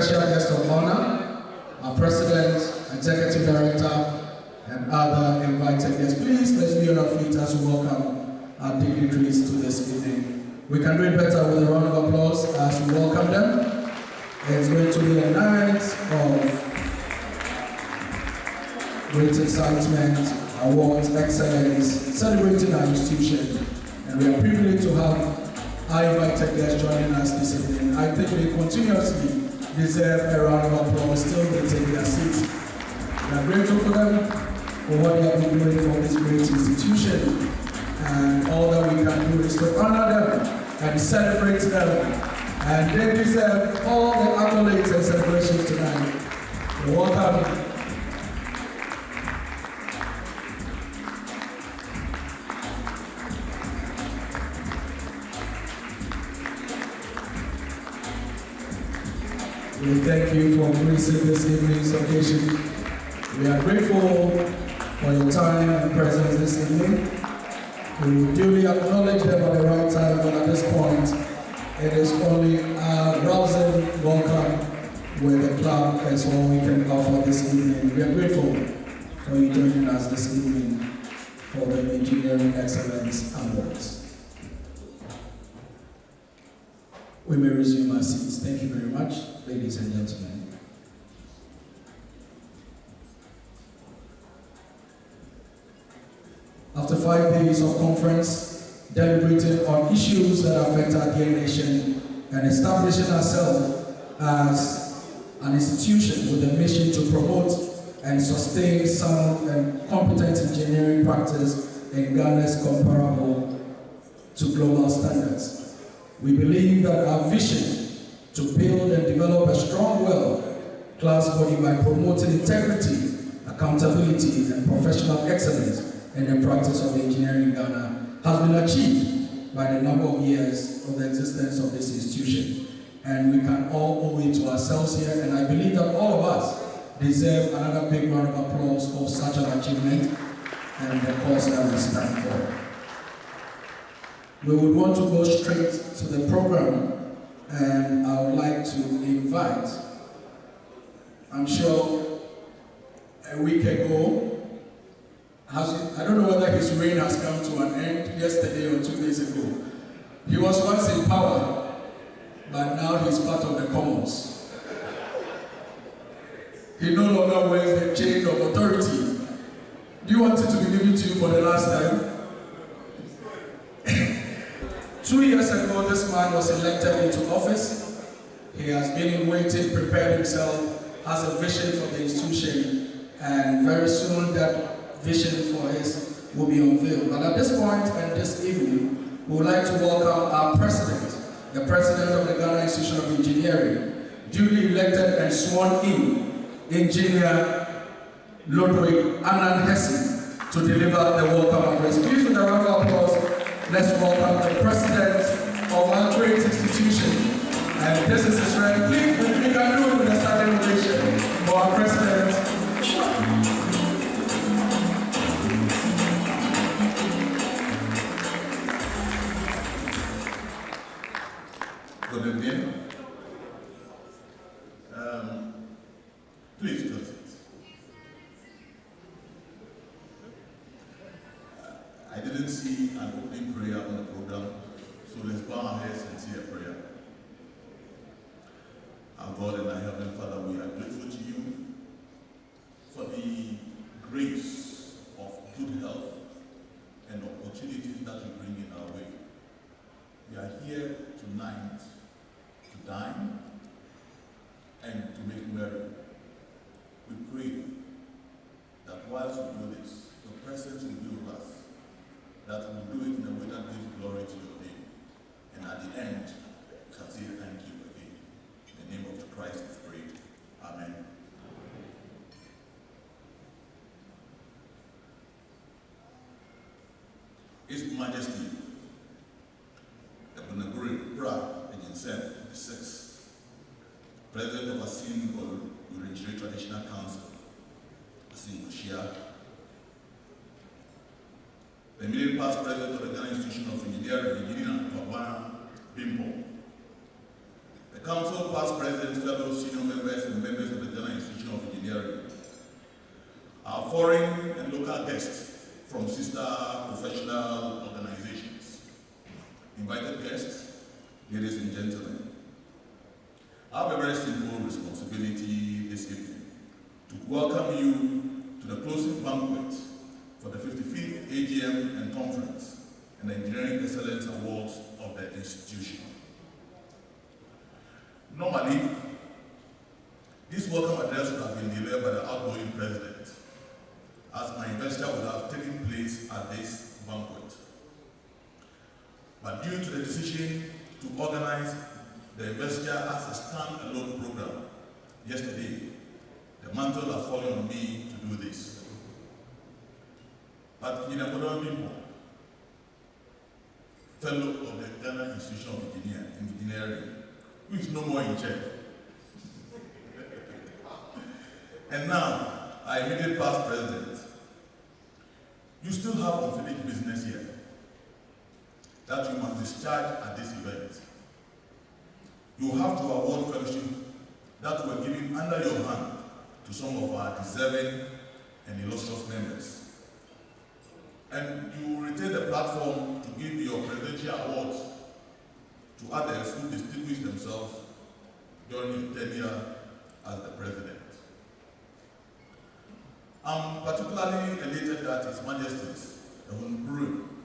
special guest of honor, our president, executive director, and other invited guests. Please, let's be on our feet as we welcome our dignitaries to this evening. We can do it better with a round of applause as we welcome them. It's going to be a night of great excitement, awards, excellence, celebrating our institution. And we are privileged to have our invited guests joining us this evening. I think they continuously deserve a round of applause. Still they take their seats. We are grateful for them for what they have been doing for this great institution. And all that we can do is to honor them and celebrate them. And they deserve all the accolades and celebrations tonight. You're welcome. We thank you for gracing this evening's occasion. We are grateful for your time and presence this evening. We duly acknowledge them at the right time, but at this point, it is only a rousing welcome with the club as all we can offer this evening. We are grateful for you joining us this evening for the Engineering Excellence Awards. We may resume our seats. Thank you very much, ladies and gentlemen. After 5 days of conference, deliberating on issues that affect our dear nation and establishing ourselves as an institution with a mission to promote and sustain sound and competent engineering practice in Ghana's comparable to global standards. We believe that our vision to build and develop a strong, world-class body by promoting integrity, accountability, and professional excellence in the practice of engineering in Ghana has been achieved by the number of years of the existence of this institution. And we can all owe it to ourselves here, and I believe that all of us deserve another big round of applause for such an achievement and the cause that we stand for. We would want to go straight to the program, and I would like to invite, I'm sure a week ago, I don't know whether his reign has come to an end yesterday or 2 days ago. He was once in power, but now he's part of the commons. He no longer wears the chain of authority. Do you want it to be given to you for the last time? 2 years ago, this man was elected into office. He has been in waiting, prepared himself, has a vision for the institution, and very soon that vision for his will be unveiled. But at this point and this evening, we would like to welcome our president, the president of the Ghana Institution of Engineering, duly elected and sworn in, Engineer Ludwig Anand Hesse, to deliver the welcome address. Please, with a round of applause, let's welcome the president of our great institution. And this is his right. Please, we can do it with a standing ovation for our president. Good evening. Please do it. I didn't see an opening prayer on the program, so let's bow our heads and say a prayer. Our God and our Heavenly Father, we are grateful to you for the grace of good health and opportunities that you bring in our way. We are here tonight to dine and to make merry. We pray that whilst we do this, your presence will be with us, that we'll do it in a way that gives glory to your name. And at the end, we shall say thank you again. In the name of Christ we pray. Amen. His Majesty, the Bunaguri Pra Agensen, the 6th, President of Asin Urechiri Traditional Council, Asin Ushia, the immediate past President of the Ghana Institution of Engineering, Engineer Pabana Bimbo, the Council past President, fellow senior foreign and local guests from sister professional organizations, invited guests, ladies and gentlemen. I have a very simple responsibility this evening to welcome you to the closing banquet for the 55th AGM and Conference and the Engineering Excellence Awards of the institution. Normally, this welcome address would have been delivered by the outgoing president, as my investor would have taken place at this banquet. But due to the decision to organize the investor as a stand-alone program yesterday, the mantle has fallen on me to do this. But in a modern fellow of the Ghana Institution of Engineering, who is no more in check. And now, our immediate past president, you still have unfinished business here that you must discharge at this event. You have to award fellowship that were given under your hand to some of our deserving and illustrious members. And you retain the platform to give your presidential awards to others who distinguished themselves during your tenure as the president. I'm particularly elated that His Majesty's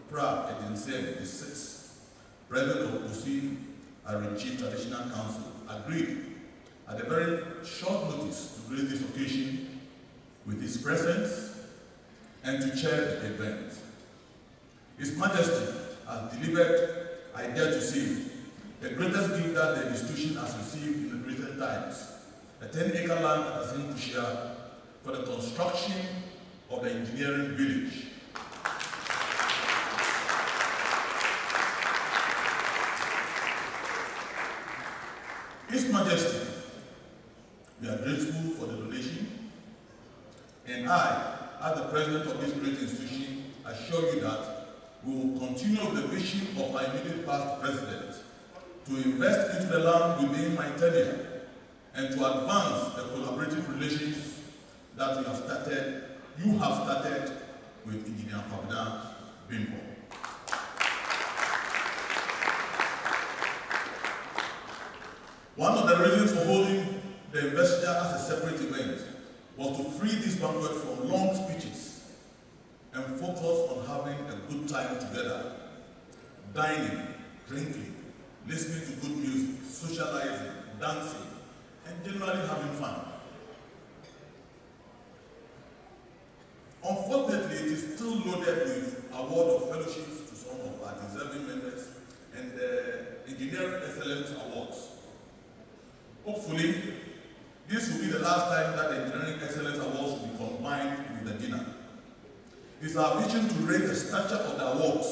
Pra Edinsem VI, President of Kusi Arinchi Traditional Council, agreed at a very short notice to grace this occasion with his presence and to chair the event. His Majesty has delivered, I dare to say, the greatest gift that the institution has received in recent times, a 10-acre land at Asinkushia for the construction of the engineering village. His Majesty, we are grateful for the donation, and I, as the president of this great institution, assure you that we will continue the vision of my immediate past president to invest into the land within my tenure and to advance the collaborative relations that you have started with Engineer Kwabena Bimbo. One of the reasons for holding the investiture as a separate event was to free this banquet from long speeches and focus on having a good time together, dining, drinking, listening to good music, socializing, dancing, and generally having fun. Unfortunately, it is still loaded with award of fellowships to some of our deserving members and the Engineering Excellence Awards. Hopefully, this will be the last time that the Engineering Excellence Awards will be combined with the dinner. It is our vision to raise the stature of the awards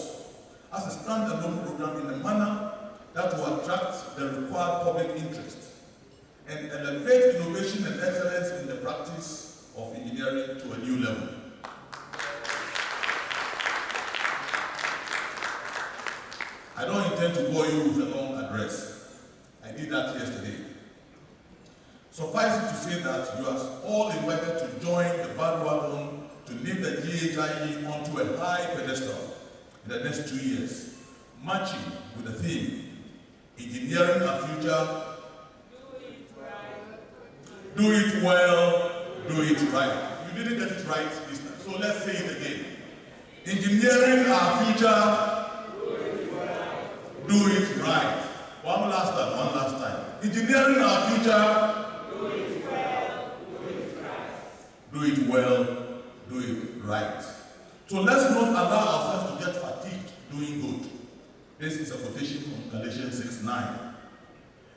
as a stand-alone program in a manner that will attract the required public interest and elevate innovation and excellence in the practice of engineering to a new level. I don't intend to bore you with a long address. I did that yesterday. Suffice it to say that you are all invited to join the bandwagon to lift the GhIE onto a high pedestal in the next 2 years, matching with the theme, Engineering Our Future, do it well, do it right. You didn't get it right this time, so let's say it again. Engineering our future, do it right. One last time. Engineering our future, do it well, do it right. So let's not allow ourselves to get fatigued doing good. This is a quotation from Galatians 6:9.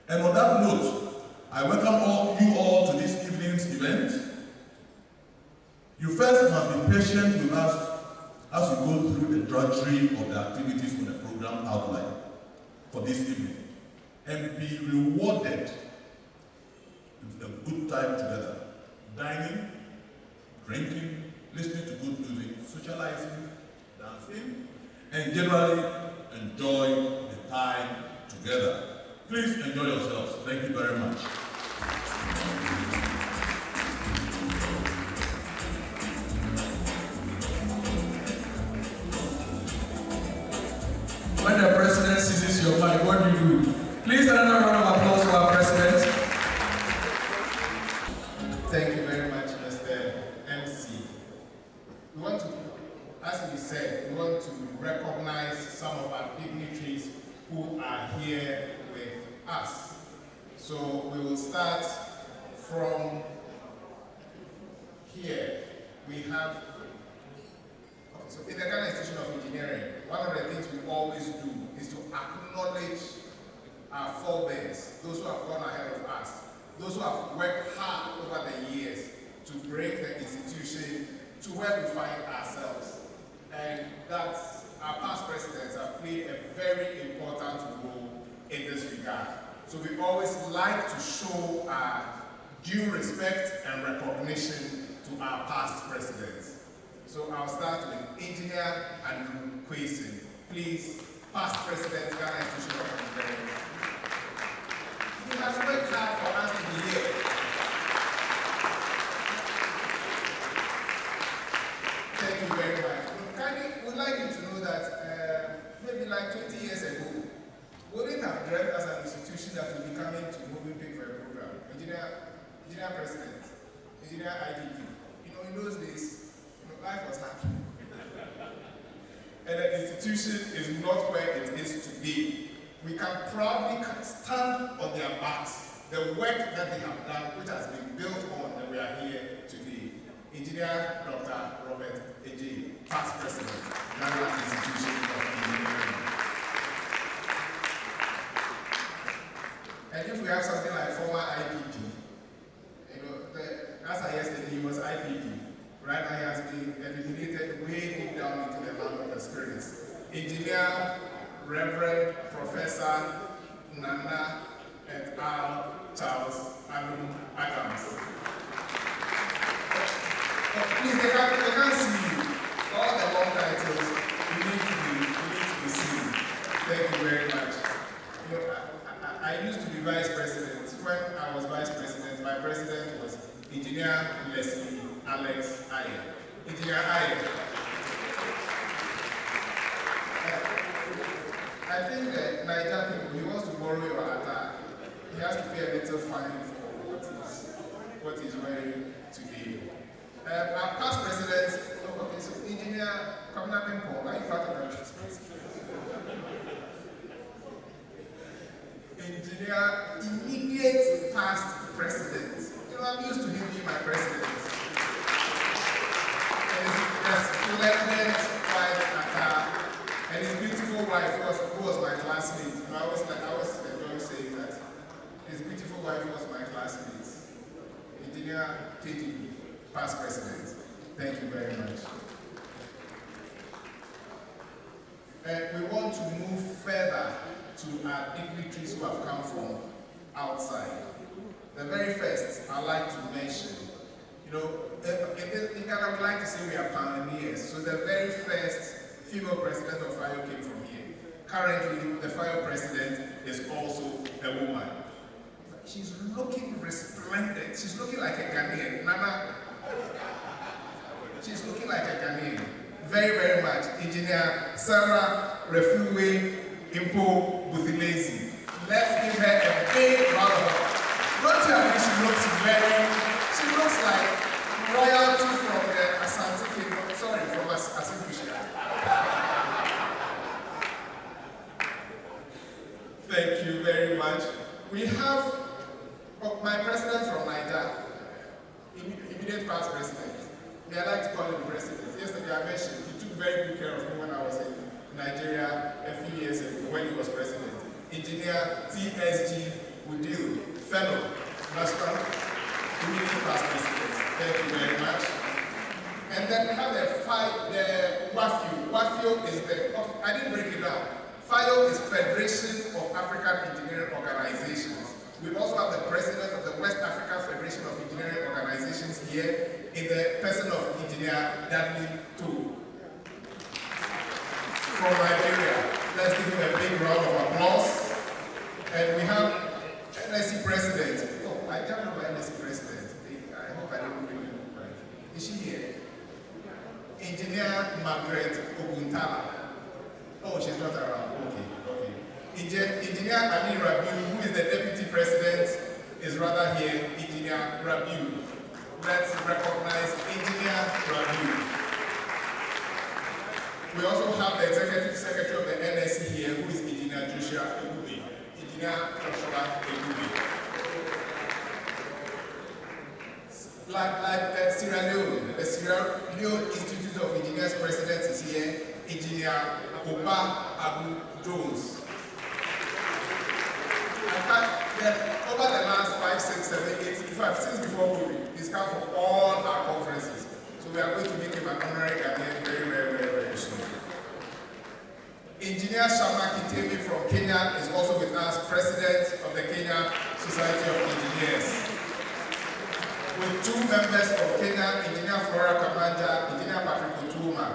And on that note, I welcome you all to this evening's event. You first must be patient with us as we go through the drudgery of the activities on the program outline for this evening and be rewarded with a good time together. Dining, drinking, listening to good music, socializing, dancing, and generally enjoy the time together. Please enjoy yourselves. Thank you very much. like what you do. Please another round of applause for our president. Thank you very much, Mr. MC. We want to, as we said, we want to recognize some of our dignitaries who are here with us. So we will start from here. We have, so in the Ghana Institution of Engineering, one of the things we always do is to acknowledge our forebears, those who have gone ahead of us, those who have worked hard over the years to bring the institution to where we find ourselves. And that's, our past presidents have played a very important role in this regard. So we always like to show our due respect and recognition to our past presidents. So I'll start with Engineer Andrew Kwesi. Please, past president, Ghana Institution of Engineering. He has worked hard for us to be here. Thank you very much. We'd like you to know that maybe like 20 years ago, we wouldn't have dreamt as an institution that we'll be coming to Moving Pick for a program. Engineer President, Engineer IDP. You know, in those days, life was hard. And the institution is not where it is today. We can proudly stand on their backs, the work that they have done, which has been built on, and we are here today. Engineer Dr. Robert AGM, past president, Ghana Institution of Engineering. And if we have something like former IPP, you know, as I yesterday, he was IPP. Right now he has been eliminated way deep down into the land of the spirits. Engineer, Reverend Professor Nana et al. Charles Adams. Please, they can't see you. All the long titles, you need to be seen. Thank you very much. You know, I used to be vice president. When I was vice president, my president was Engineer Leslie Alex Ayer. Engineer Ayer. I think that Niger people, he wants to borrow your attire. He has to pay a little fine for what he's wearing today. Our past president, okay, so Engineer Kamina Pimpo, are you part of that? Engineer, immediate past president. You know, I'm used to him being my president. And his splendid wife, Aka, and his beautiful wife, who was my classmate. You know, I always enjoy saying that. His beautiful wife was my classmate. Engineer KGB, past president. Thank you very much. And we want to move further to our dignitaries who have come from outside. The very first I'd like to mention, you know, in Ghana we like to say we are pioneers. So the very first female president of FIO came from here. Currently, the FIO president is also a woman. She's looking resplendent. She's looking like a Ghanaian. Nana, she's looking like a Ghanaian. Very, very much. Engineer Sarah Refuwe Impo Buthilezi. Let's give her a big round of applause. Don't tell me she looks like royalty from the Asante Kingdom. Sorry, from Asante. Thank you very much. We have my president from Niger, immediate past president. May I like to call him president. Yesterday I mentioned he took very good care of me when I was in Nigeria a few years ago when he was president. Engineer TSG Udil, fellow, national, immediate past president. Thank you very much. And then we have the WAFIO. WAFIO is I didn't break it down. FIO is Federation of African Engineering Organizations. We also have the president of the West African Federation of Engineering Organizations here in the person of Engineer Dudley Tu from Nigeria. Let's give him a big round of applause. And we have NSC president. Oh, I can't remember NSC president. I hope I don't bring him right. Is she here? Engineer Margaret Oguntala. Oh, she's not around. Okay. Engineer Ali Rabiu, who is the Deputy President, is rather here. Engineer Rabiu. Let's recognize Engineer Rabiu. We also have the Executive Secretary of the NSC here, who is Engineer Joshua Egube. Engineer Joshua Egube. Like Sierra Leone, the Sierra Leone Institute of Engineers President is here. Engineer Oba Abu Jones. Over the last 5, 6, 7, 8, in fact, since before COVID, he's come for all our conferences. So we are going to make him an honorary Ghanaian very soon. Engineer Shama Kitemi from Kenya is also with us, President of the Kenya Society of Engineers. With 2 members from Kenya, Engineer Flora Kamanja, Engineer Patrick Otuma.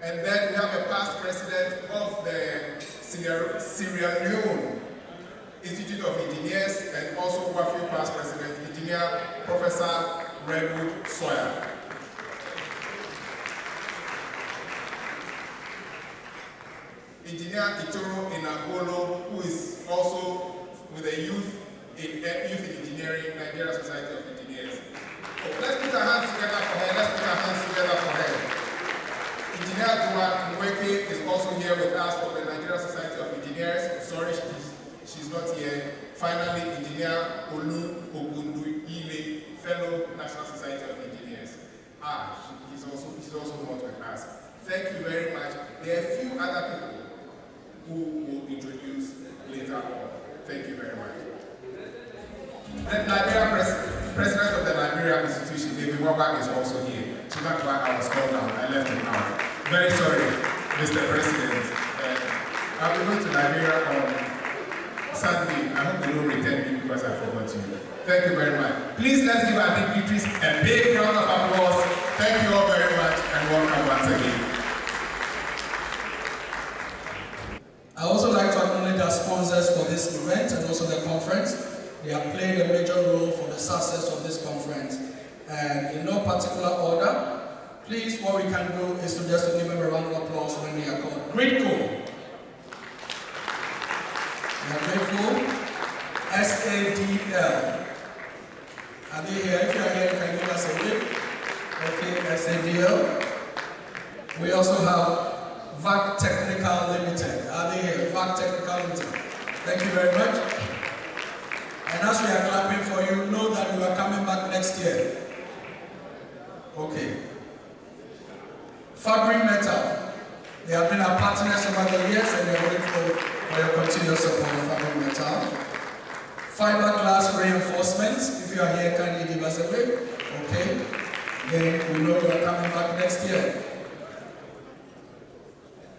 And then we have a past president of the Sierra Leone Institute of Engineers, and also WAFU past president, Engineer Professor Redwood Sawyer. Engineer Itoro Inagolo, who is also with the Youth in Engineering, Nigeria Society of Engineers. So let's put our hands together for her. Engineer Dua Nweke is also here with us from the Nigeria Society of Engineers. Sorry, she's not here. Finally, Engineer Olu Ogundu Ile, fellow National Society of Engineers. He's also not with us. Thank you very much. There are a few other people who will introduce later on. Thank you very much. The Liberia President of the Liberia Institution, David Wabak, is also here. Chimakwa, I was called out. I left him out. Very sorry, Mr. President. I'll be going to Liberia on Sunday. I hope they don't return me because I forgot you. Thank you very much. Please let's give our dignitaries a big round of applause. Thank you all very much and welcome once again. I also like to acknowledge our sponsors for this event and also the conference. They have played a major role for the success of this conference. And in no particular order, please, what we can do is to just give them a round of applause when they are called. GhIE. We are grateful. SADL. Are they here? If you are here, can you give us a wave? Okay, SADL. We also have VAC Technical Limited. Are they here? VAC Technical Limited. Thank you very much. And as we are clapping for you, know that you are coming back next year. Okay. Fabric Metal. They have been our partners over the years and we are grateful for your continued support of Fabric Metal. Fiberglass Reinforcements. If you are here, kindly give us a wave. Okay. Then we know you are coming back next year.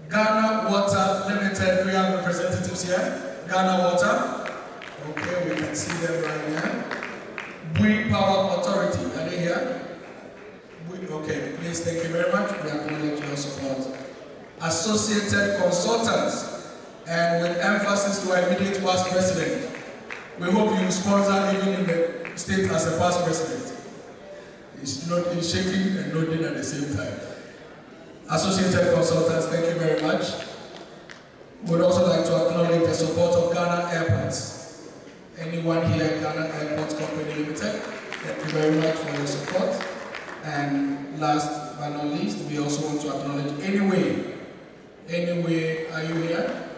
Ghana Water Limited. Do we have representatives here? Ghana Water. Okay, we can see them right here. GhIE Power Authority. Are they here? Okay, please, thank you very much. We acknowledge your support. Associated Consultants, and with emphasis to our immediate past president. We hope you sponsor even in the state as a past president. It's shaking and nodding at the same time. Associated Consultants, thank you very much. We'd also like to acknowledge the support of Ghana Airports. Anyone here at Ghana Airports Company Limited, thank you very much for your support. And last but not least, we also want to acknowledge Anyway. Anyway, are you here?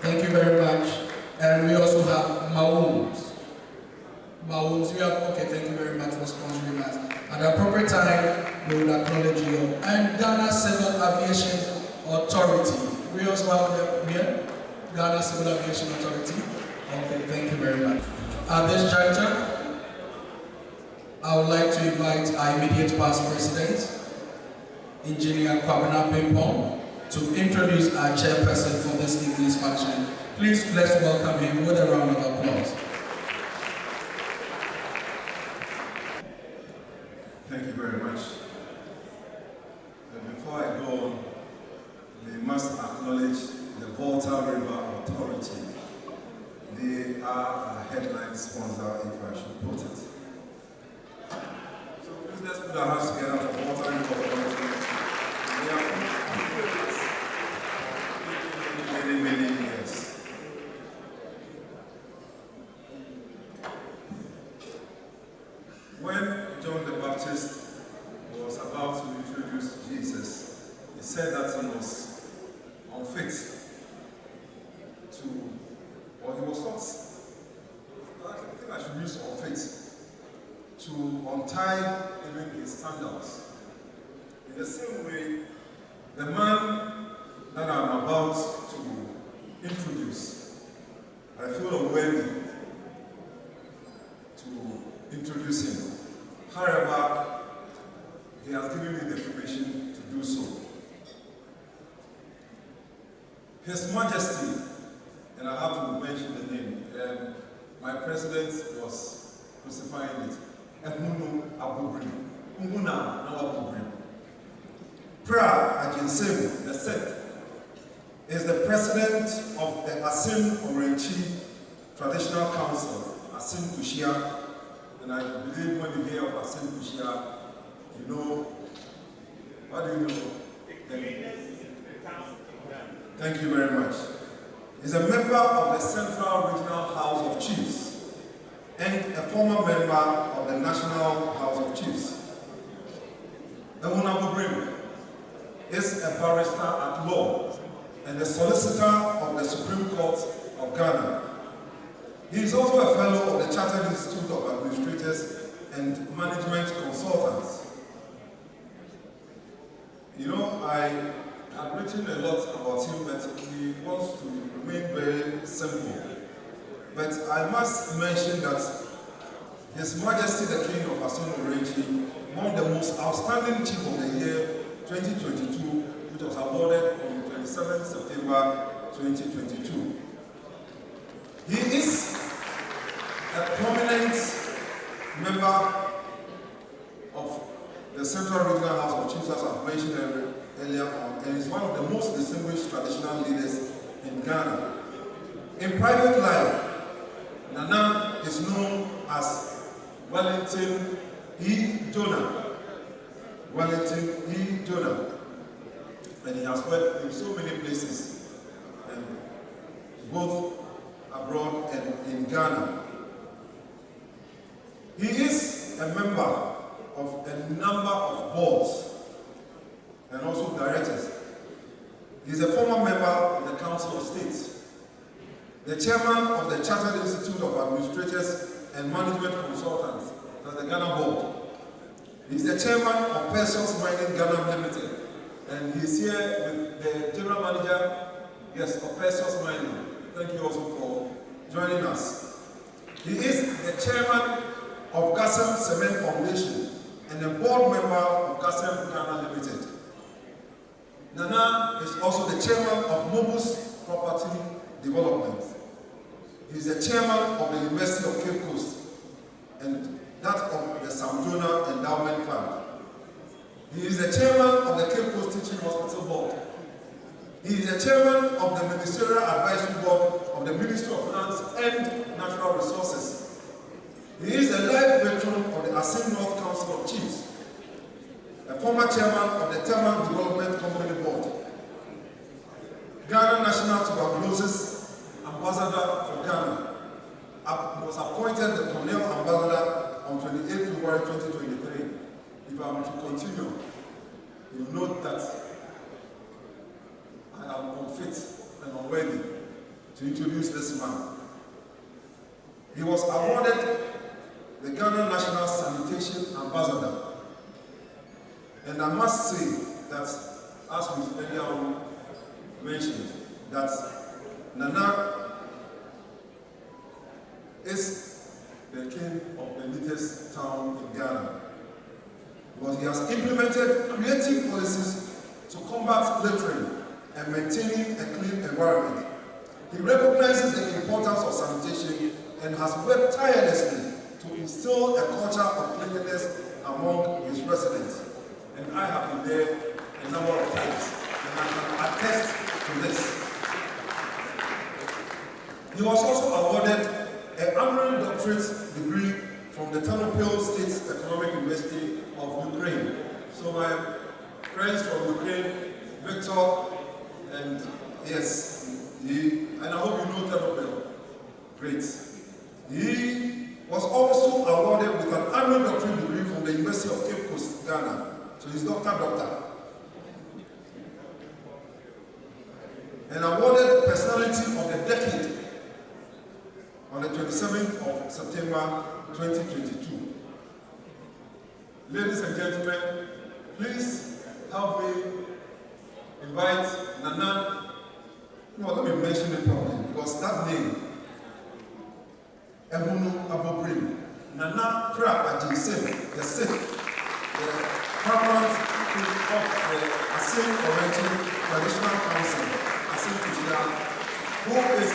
Thank you very much. And we also have Maoons. Maoons, you have, okay, thank you very much for sponsoring us. At the appropriate time, we will acknowledge you. And Ghana Civil Aviation Authority. We also have them here, Ghana Civil Aviation Authority. Okay, thank you very much. At this juncture, I would like to invite our immediate past president, Engineer Kwabena Pimpong, to introduce our chairperson for this evening's function. Please, let's welcome him with a round of applause. Thank you very much. Before I go on, we must acknowledge the Volta River Authority. They are a headline sponsor, if I should put it. So please let's put our hands together for Volta River Authority. They When John the Baptist was about to introduce Jesus, he said that he was unfit to, or he was not, I think I should use unfit, to untie even his sandals. In the same way, the man that I'm about to introduce, I feel unworthy to introduce him. However, he has given me the permission to do so. His Majesty, and I have to mention the name, my president was crucifying it, Ehunu Abubrim, Umuna Nawabubrim. Pra Ajinsem, the sixth, is the president of the Asim Orenchi Traditional Council, Asim Kushia. And I believe when you hear of Asim Kushia, you know, what do you know? Thank you very much. He's a member of the Central Regional House of Chiefs and a former member of the National House of Chiefs. Ehunu Abubrim is a barrister at law and the solicitor of the Supreme Court of Ghana. He is also a fellow of the Chartered Institute of Administrators and Management Consultants. You know, I have written a lot about him, but he wants to remain very simple. But I must mention that His Majesty the King of Asim Orenchi won the most outstanding chief of the year 2022, which was awarded on 27 September 2022. He is a prominent member of the Central Regional House of Chiefs, as I've mentioned earlier on, and is one of the most distinguished traditional leaders in Ghana. In private life, Nana is known as Wellington E. Jonah. Wellington E. Jonah. And he has worked in so many places, both abroad and in Ghana. He is a member of a number of boards and also directors. He is a former member of the Council of State, the chairman of the Chartered Institute of Administrators and Management Consultants, that's the Ghana Board. He is the chairman of Precious Mining Ghana Limited, and he is here with the general manager, yes, of Precious Mining. Thank you also for joining us. He is the chairman of Gasem Cement Foundation and a board member of Gasem Ghana Limited. Nana is also the chairman of Mobus Property Development. He is the chairman of the University of Cape Coast and that of the Samjona Endowment Fund. He is the chairman of the Cape Coast Teaching Hospital Board. He is the chairman of the Ministerial Advisory Board of the Ministry of Finance and Natural Resources. He is a life veteran of the Asim North Council of Chiefs, a former chairman of the Thermal Development Company Board, Ghana National Tuberculosis Ambassador for Ghana. He was appointed the Colonial Ambassador on 28 February 2023. If I am to continue, you will note that I am unfit and unworthy to introduce this man. He was awarded the Ghana National Sanitation Ambassador. And I must say that, as we earlier on mentioned, that Nana is the king of the neatest town in Ghana. Because he has implemented creative policies to combat littering and maintaining a clean environment. He recognizes the importance of sanitation and has worked tirelessly to instill a culture of cleanliness among his residents. And I have been there a number of times, and I can attest to this. He was also awarded an honorary doctorate degree from the Ternopil State Economic University of Ukraine. So my friends from Ukraine, Victor, and yes, and I hope you know Ternopil. Great. He was also awarded with an honorary doctorate Ghana. So he's doctor. And awarded Personality of the Decade on the 27th of September 2022. Ladies and gentlemen, please help me invite Nana. No, let me mention it properly because that name, Ebunu Abobrim, Nana Pra Ajinsim, the sixth, the paramount of the Asim Oriental Traditional Council, Asim Kushia, who is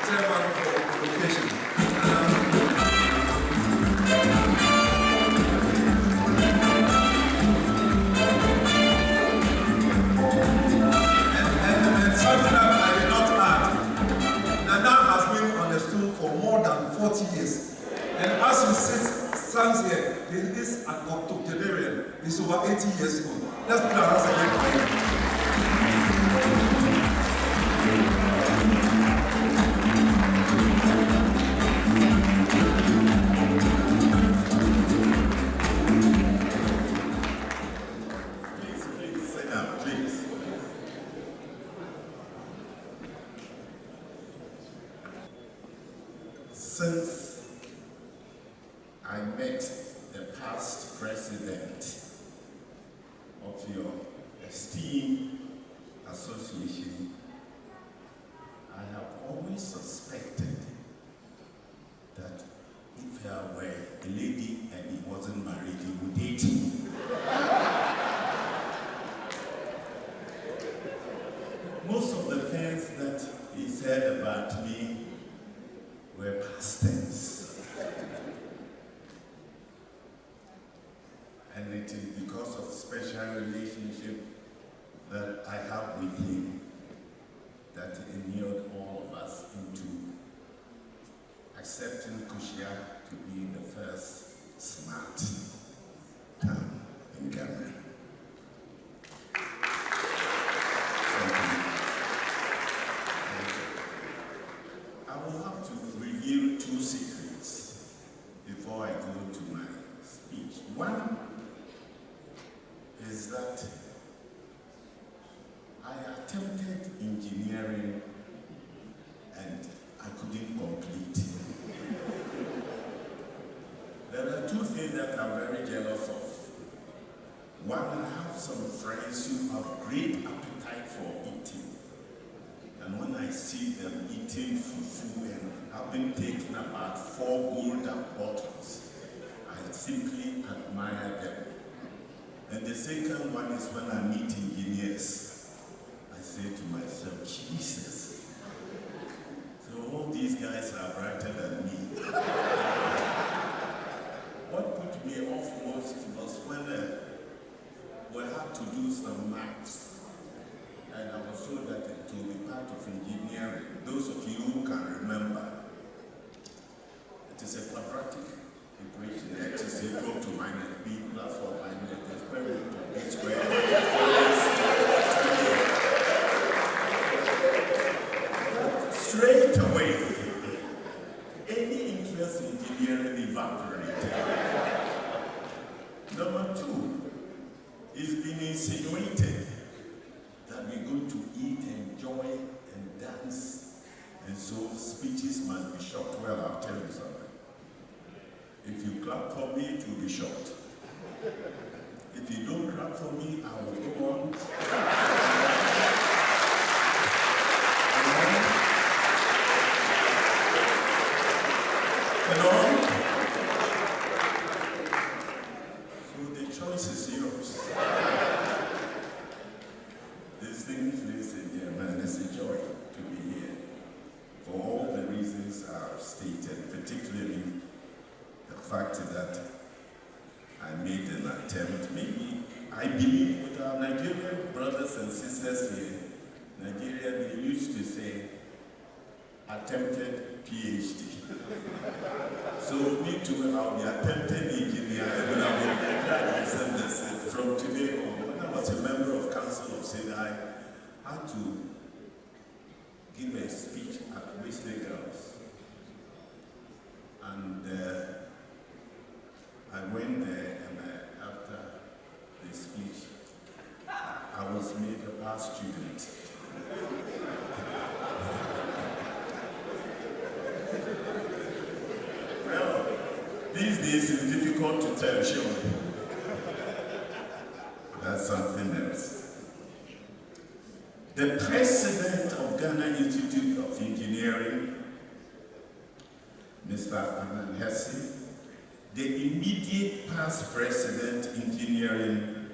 chairman for education. And something that I did not add, Nana has been on the stool for more than 40 years. And as he stands here, he is an octogenarian. He's over 80 years old. Let's put our hands again for him. Please, sit down, please. Since I met the past president of your esteemed association, I have always suspected that if there were a lady and he wasn't married, he would date me. Most of the things that he said about me were past tense. And it is because of special relationship that I have with him that inured all of us into accepting Kushia to be the first smart town in Ghana. I will have to reveal two secrets before I go to my speech. One is that I attempted engineering and I couldn't complete. There are two things that I'm very jealous of. One, I have some friends who have great appetite for eating. And when I see them eating fufu and having taken about 4 gold bottles, I simply admire them. And the second one is when I meet engineers, I say to myself, Jesus, so all these guys are brighter than me. What put me off most was when we had to do some maths. And I was told that it will be part of engineering. Those of you who can remember, it is a quadratic equation. X is equal to minus b plus or minus the square root of b squared. Straight away, any interest in engineering evaporated. Number two, it's been insinuated that we're going to eat, enjoy, and dance, and so speeches must be short. Well, I'll tell you something. If you clap for me, it will be short. If you don't clap for me, I will go on. Hello? So the choice is yours. Distinguished ladies and gentlemen, it's a joy to be here for all the reasons I've stated, particularly the fact that I made an attempt. Maybe I believe with our Nigerian brothers and sisters here, Nigeria, they used to say, attempted PhD. So me too, I'll be attempted engineer, and I will be graduate from today on. When I was a member of council of State, I had to give a speech at Wesley Girls. And I went there, student. Well, these days it's difficult to tell, sure. That's something else. The president of Ghana Institute of Engineering, Mr. Anan Hesse, the immediate past president engineering,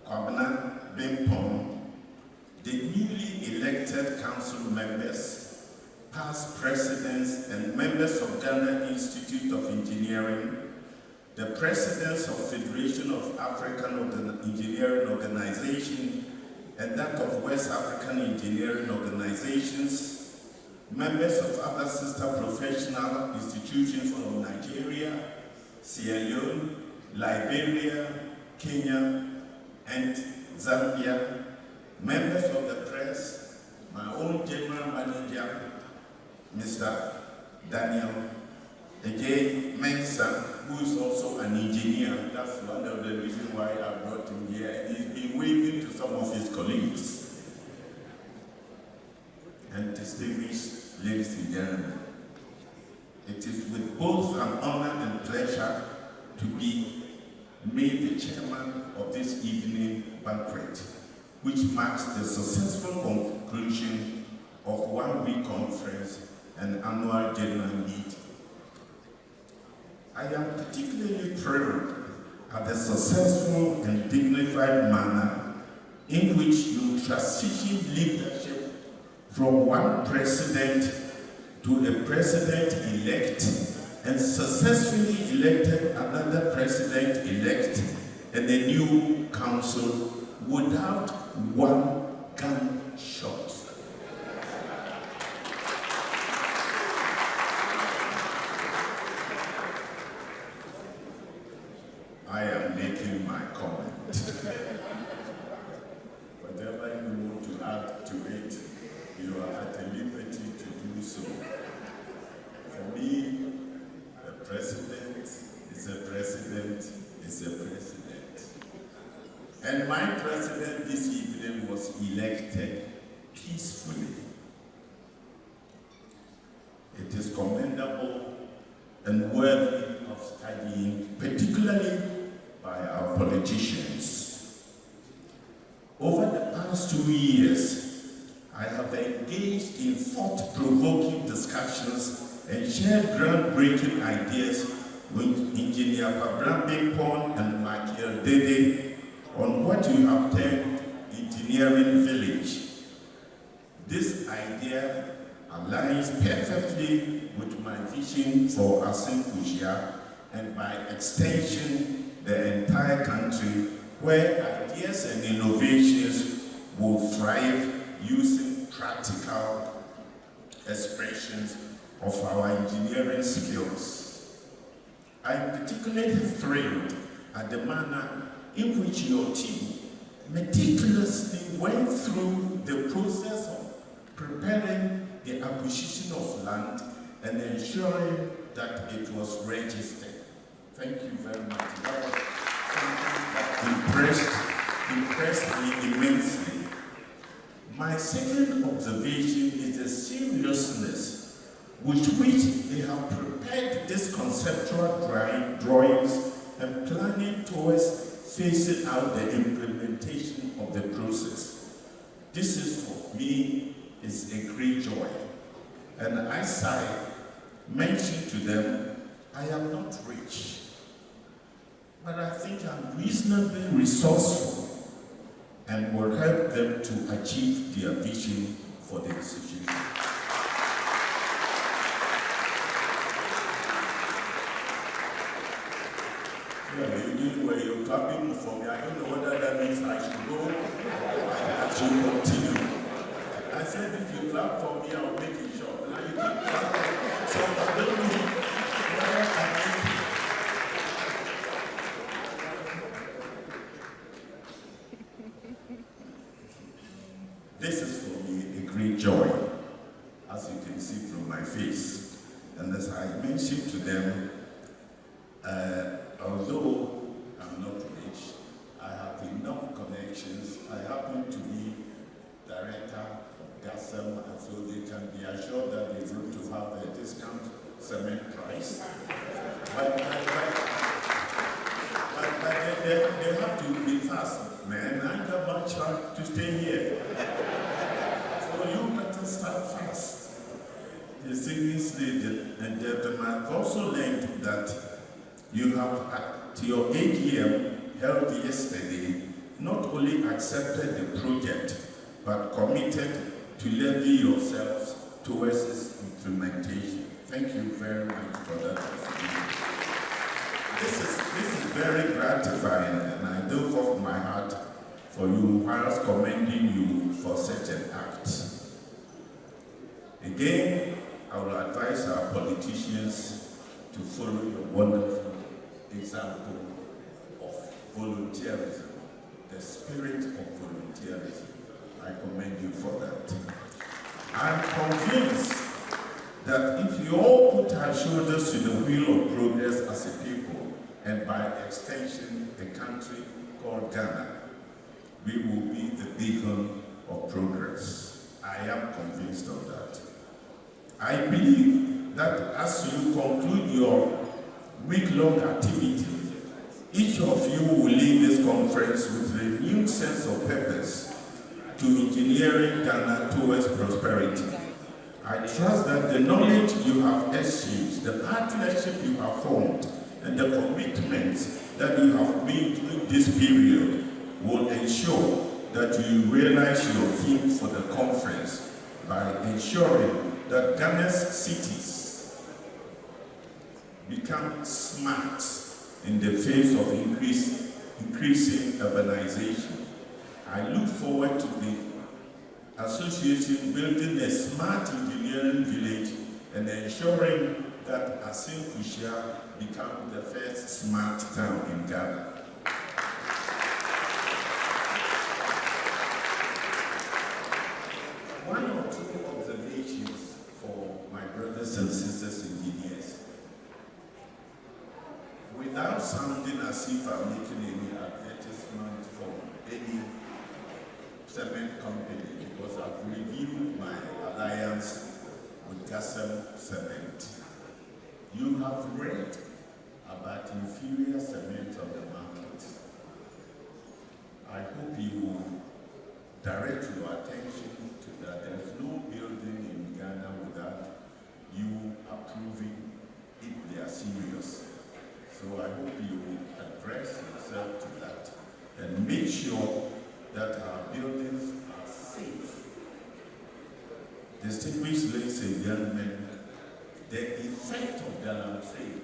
Kwabena Bimpong, the newly elected council members, past presidents and members of Ghana Institute of Engineering, the presidents of Federation of African Engineering Organization and that of West African Engineering Organizations, members of other sister professional institutions from Nigeria, Sierra Leone, Liberia, Kenya, and Zambia, members of the press, my own general manager, Mr. Daniel AGM Mensah, who is also an engineer. That's one of the reasons why I brought him here. And he's been waving to some of his colleagues. And distinguished ladies and gentlemen, it is with both an honor and pleasure to be made the chairman of this evening banquet, which marks the successful conclusion of one-week conference and annual general meeting. I am particularly thrilled at the successful and dignified manner in which you transition leadership from one president to a president-elect and successfully elected another president-elect and a new council without one gunshot. I am making my comment. Whatever you want to add to it, you are at a liberty to do so. For me, a president is a president is a president. And my president this evening was elected peacefully. It is commendable and worthy of studying, particularly by our politicians. Over the past 2 years, I have engaged in thought-provoking discussions and shared groundbreaking ideas with Engineer Kwabena Bimpong and Michael Dede on what we have termed Engineering Village. This idea aligns perfectly with my vision for Asin Kushia and by extension the entire country, where ideas and innovations will thrive using practical expressions of our engineering skills. I am particularly thrilled at the manner in which your team meticulously went through the process of preparing the acquisition of land and ensuring that it was registered. Thank you very much. That was something that impressed me immensely. My second observation is the seriousness with which they have prepared this conceptual drawings and planning towards phasing out the implementation of the process. This is for me is a great joy. And as I mentioned to them, I am not rich, but I think I'm reasonably resourceful and will help them to achieve their vision for the institution. Yeah, you did where you're clapping for me. I don't know whether that means I should go or I should continue. I said if you clap for me, I'll make it short. Now you keep clapping. So I don't know whether I make it. This is for me a great joy, as you can see from my face. And as I mentioned to them, although I'm not rich, I have enough connections. I happen to be But they have to be fast, man. I got much time to stay here. So you better start fast. Distinguished ladies and gentlemen, I've also learned that you have, at your AGM held yesterday, not only accepted the project, but committed to levy yourselves towards its implementation. Thank you very much for that. This is very gratifying, and I do from my heart for you whilst commending you for such an act. Again, I will advise our politicians to follow your wonderful example of volunteerism, the spirit of volunteerism. I commend you for that. I'm convinced that if you all put our shoulders to the wheel of progress as a people, and by extension, a country called Ghana, we will be the beacon of progress. I am convinced of that. I believe that as you conclude your week-long activity, each of you will leave this conference with a renewed sense of purpose to engineering Ghana towards prosperity. I trust that the knowledge you have exchanged, the partnership you have formed, and the commitments that you have made during this period will ensure that you realize your theme for the conference by ensuring that Ghana's cities become smart in the face of increasing urbanization. I look forward to the association building a smart engineering village and ensuring that Asin Kushia become the first smart town in Ghana. One or two observations for my brothers and sisters engineers. Without sounding as if I'm making any advertisement for any cement company, because I've reviewed my alliance with Gasem Cement. You have read about inferior cement on the market. I hope you will direct your attention to that. There's no building in Ghana without you approving if they are serious. So I hope you will address yourself to that and make sure that our buildings are safe. Distinguished ladies and gentlemen, the effect of Ghana trade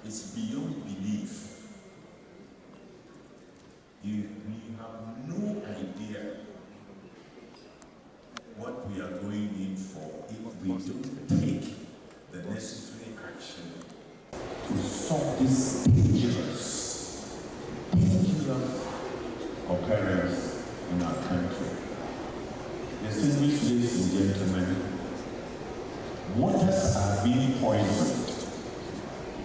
is beyond belief. We have no idea what we are going in for if we don't take the necessary action to stop this dangerous occurrence in our country. Distinguished ladies and gentlemen, waters are being poisoned.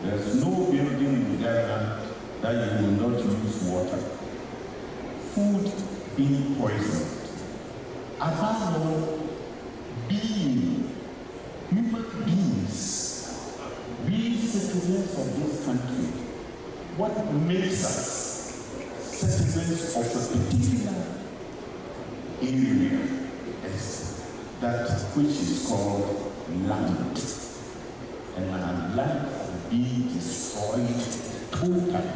There's no building in Ghana that you will not use water. Food being poisoned. Above all, human beings, we citizens of this country, what makes us citizens of a particular area is that which is called land. And our land is being destroyed totally.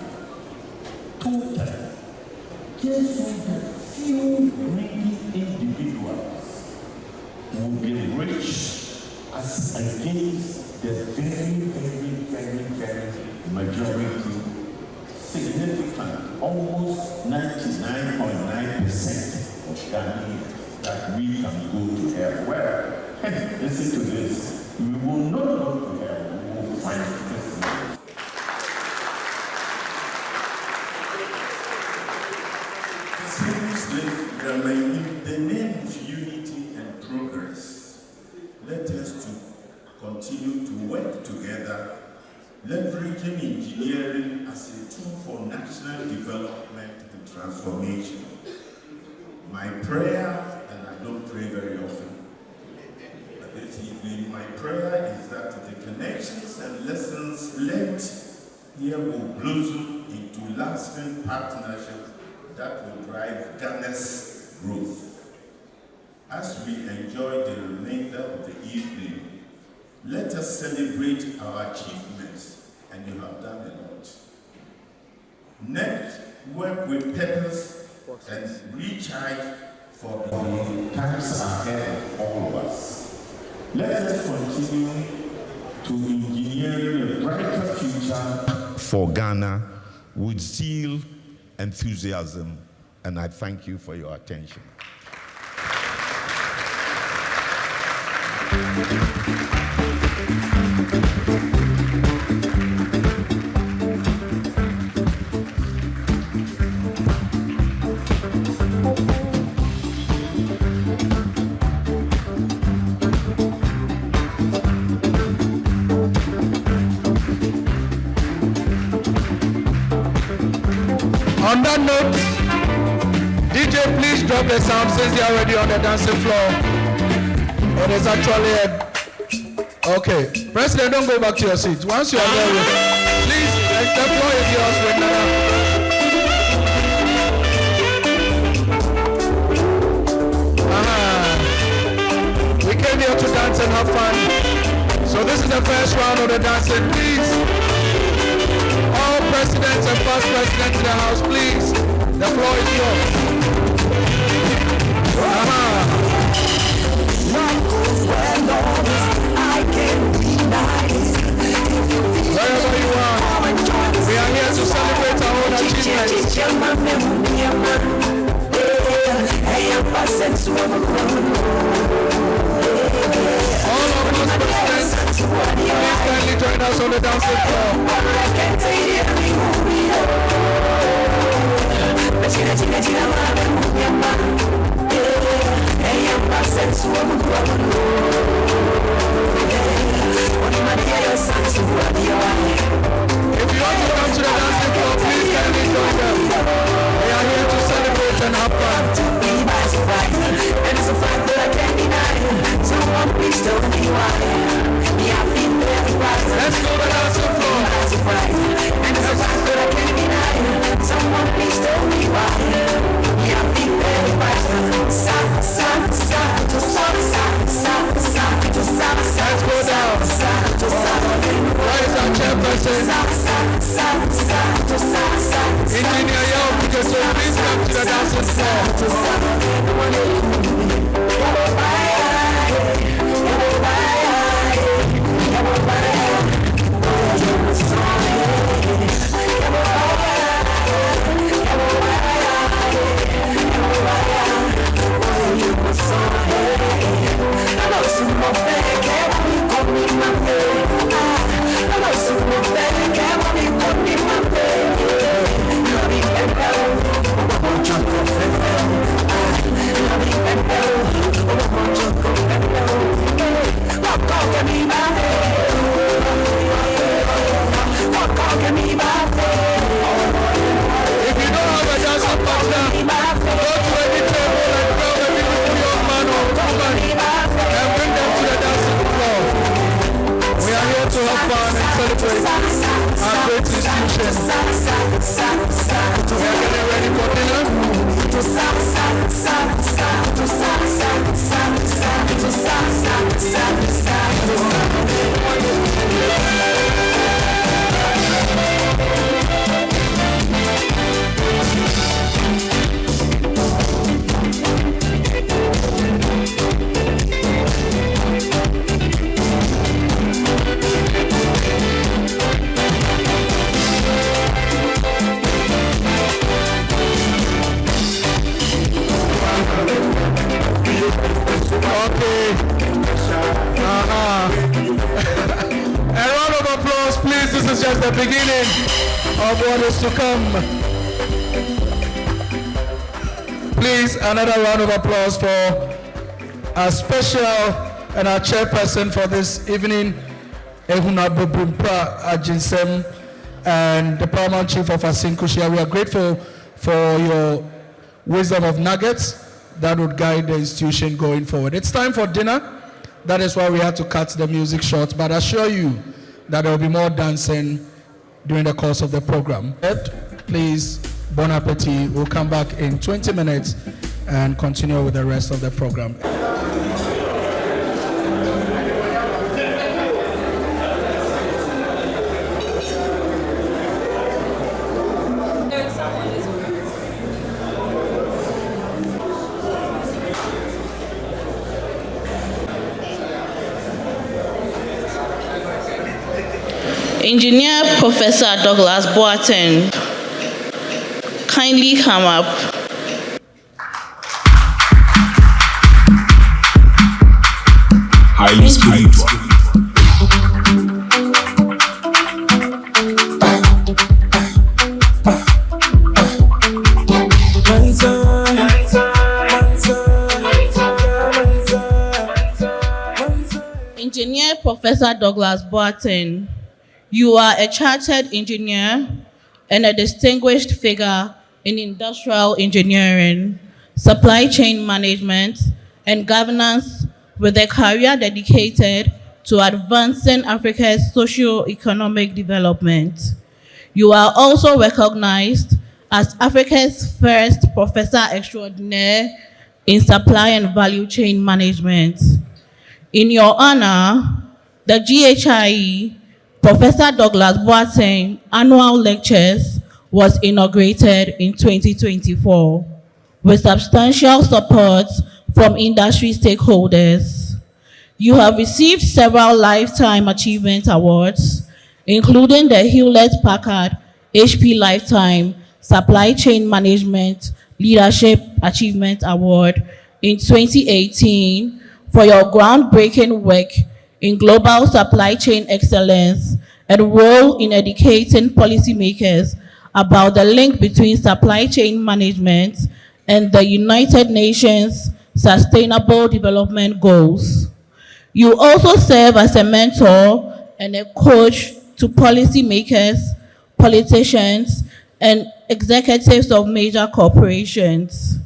Just so that few greedy individuals will be rich as against the very majority, significant, almost 99.9% of Ghanaians that we can go to hell. Well, listen to this. We will not go to hell. We will find this. In the name of unity and progress, let us continue to work together, leveraging engineering as a tool for national development and transformation. My prayer, and I don't pray very often, but this evening, my prayer is that the connections and lessons learned here will blossom into lasting partnership that will drive Ghana's growth. As we enjoy the remainder of the evening, let us celebrate our achievements, and you have done a lot. Network with purpose and recharge for the times ahead of all of us. Let us continue to engineer a brighter future for Ghana with zeal, enthusiasm, and I thank you for your attention. On that note, DJ, please drop the sound since they are already on the dancing floor. It is actually okay. President, don't go back to your seat. Once you are there, please, the floor is yours with Nana. We came here to dance and have fun. So this is the first round of the dancing. Please, all presidents and past presidents in the house, please, the floor is yours. Wherever you are, we are here to celebrate our own achievements. All of us presidents, please kindly join us on the dancing floor. If you want to come to the dancing floor, please kindly join them. We are here to celebrate and have fun. And it's a fact that I can't deny. Someone please tell me why. Let's go to the dancing floor. And it's a fact that I can't deny. Someone please tell me why. Let's go down. Where is our chairperson? Engineer Yao, please come to the dancing floor. If you don't have a dancing partner, go to any table and grab a beautiful young man or woman and bring them to the dancing floor. We are here to have fun and celebrate our great institution. We are getting ready for dinner. Okay. A round of applause, please. This is just the beginning of what is to come. Please, another round of applause for our special and our chairperson for this evening, Ehuna Bubumpra Ajinsem, and the Paramount Chief of Asinkushia. We are grateful for your wisdom of nuggets that would guide the institution going forward. It's time for dinner. That is why we had to cut the music short, but I assure you that there will be more dancing during the course of the program. Please, bon appetit. We'll come back in 20 minutes and continue with the rest of the program. Engineer Professor Douglas Boateng, kindly come up. Highly spiritual. Engineer Professor Douglas Boateng, you are a chartered engineer and a distinguished figure in industrial engineering, supply chain management, and governance with a career dedicated to advancing Africa's socio-economic development. You are also recognized as Africa's first Professor Extraordinaire in supply and value chain management. In your honor, the GhIE Professor Douglas Boateng annual lectures was inaugurated in 2024 with substantial support from industry stakeholders. You have received several Lifetime Achievement Awards, including the Hewlett-Packard HP Lifetime Supply Chain Management Leadership Achievement Award in 2018 for your groundbreaking work in global supply chain excellence and role in educating policymakers about the link between supply chain management and the United Nations Sustainable Development Goals. You also serve as a mentor and a coach to policymakers, politicians, and executives of major corporations.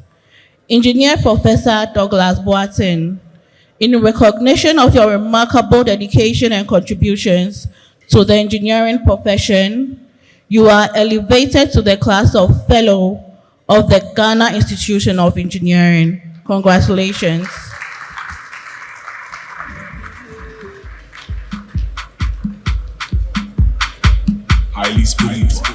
Engineer Professor Douglas Boateng, in recognition of your remarkable dedication and contributions to the engineering profession, you are elevated to the class of Fellow of the Ghana Institution of Engineering. Congratulations. Highly spiritual.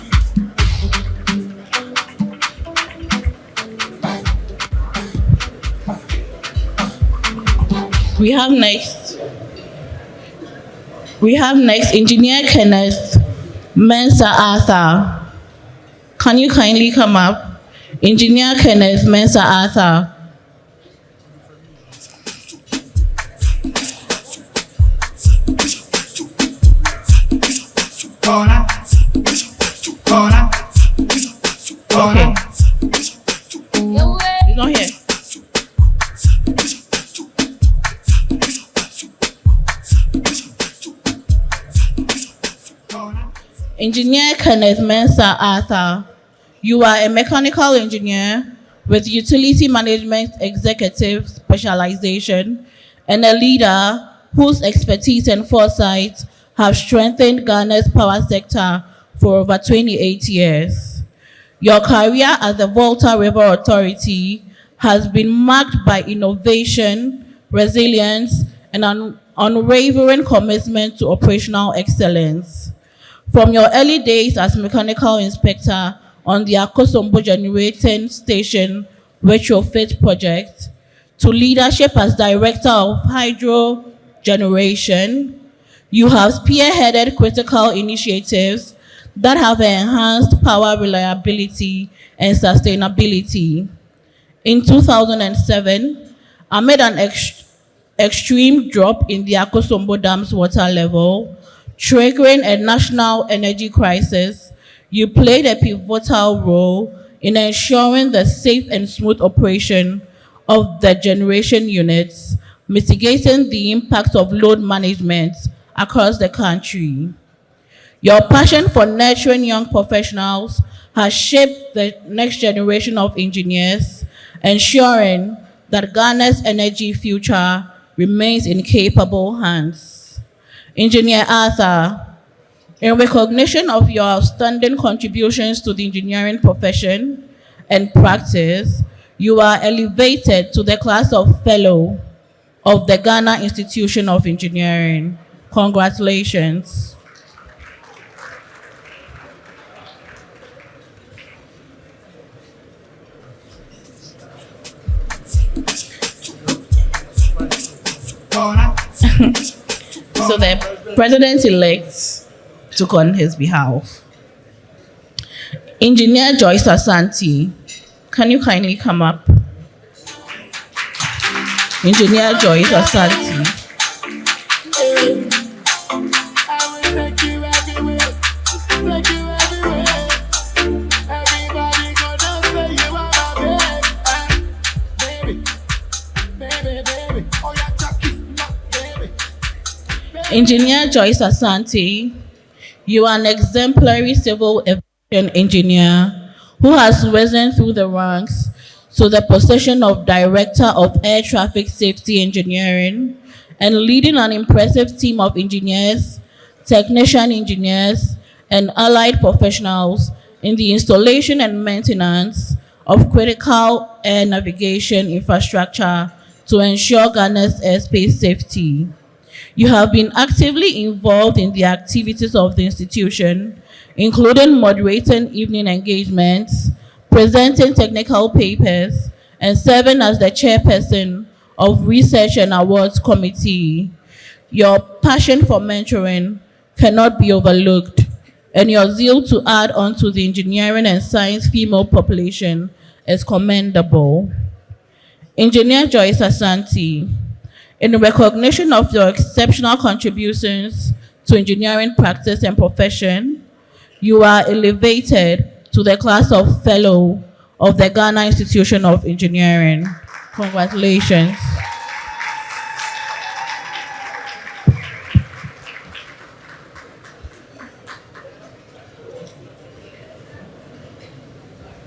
We have next Engineer Kenneth Mensah Arthur. Can you kindly come up? Engineer Kenneth Mensah Arthur. Okay. He's not here. Engineer Kenneth Mensah Arthur, you are a mechanical engineer with utility management executive specialization and a leader whose expertise and foresight have strengthened Ghana's power sector for over 28 years. Your career at the Volta River Authority has been marked by innovation, resilience, and an unwavering commitment to operational excellence. From your early days as mechanical inspector on the Akosombo Generating Station retrofit project, to leadership as director of hydro generation, you have spearheaded critical initiatives that have enhanced power reliability and sustainability. In 2007, amid an extreme drop in the Akosombo Dam's water level, triggering a national energy crisis, you played a pivotal role in ensuring the safe and smooth operation of the generation units, mitigating the impact of load management across the country. Your passion for nurturing young professionals has shaped the next generation of engineers, ensuring that Ghana's energy future remains in capable hands. Engineer Arthur, In recognition of your outstanding contributions to the engineering profession and practice, you are elevated to the class of Fellow of the Ghana Institution of Engineering. Congratulations. So the president-elect took on his behalf. Engineer Joyce Asante, can you kindly come up? Engineer Joyce Asante. Engineer Joyce Asante, you are an exemplary civil aviation engineer who has risen through the ranks to the position of Director of Air Traffic Safety Engineering and leading an impressive team of engineers, technician engineers, and allied professionals in the installation and maintenance of critical air navigation infrastructure to ensure Ghana's airspace safety. You have been actively involved in the activities of the institution, including moderating evening engagements, presenting technical papers, and serving as the chairperson of Research and Awards Committee. Your passion for mentoring cannot be overlooked, and your zeal to add on to the engineering and science female population is commendable. Engineer Joyce Asante, in recognition of your exceptional contributions to engineering practice and profession, you are elevated to the class of Fellow of the Ghana Institution of Engineering. Congratulations.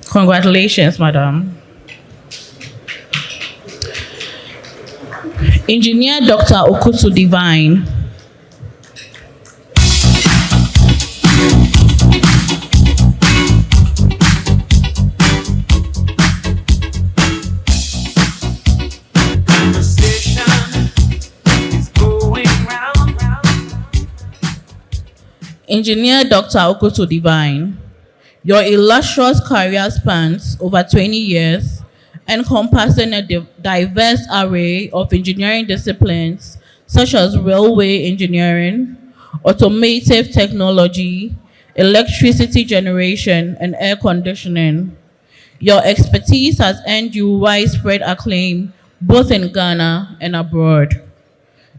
Congratulations, madam. Engineer Dr. Okutu Divine. Engineer Dr. Okutu Divine, your illustrious career spans over 20 years, encompassing a diverse array of engineering disciplines such as railway engineering, automotive technology, electricity generation, and air conditioning. Your expertise has earned you widespread acclaim both in Ghana and abroad.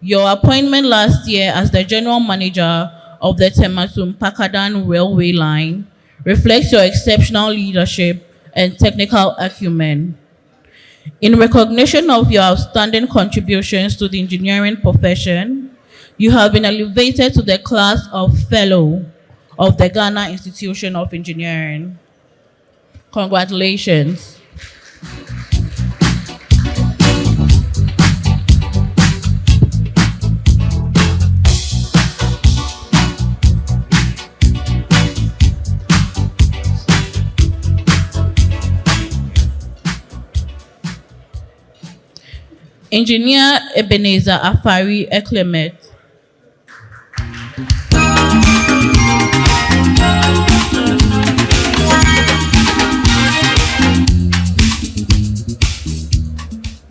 Your appointment last year as the General Manager of the Temasum-Pakadan Railway Line reflects your exceptional leadership and technical acumen. In recognition of your outstanding contributions to the engineering profession, you have been elevated to the class of Fellow of the Ghana Institution of Engineering. Congratulations. Engineer Ebenezer Afari Eklemet.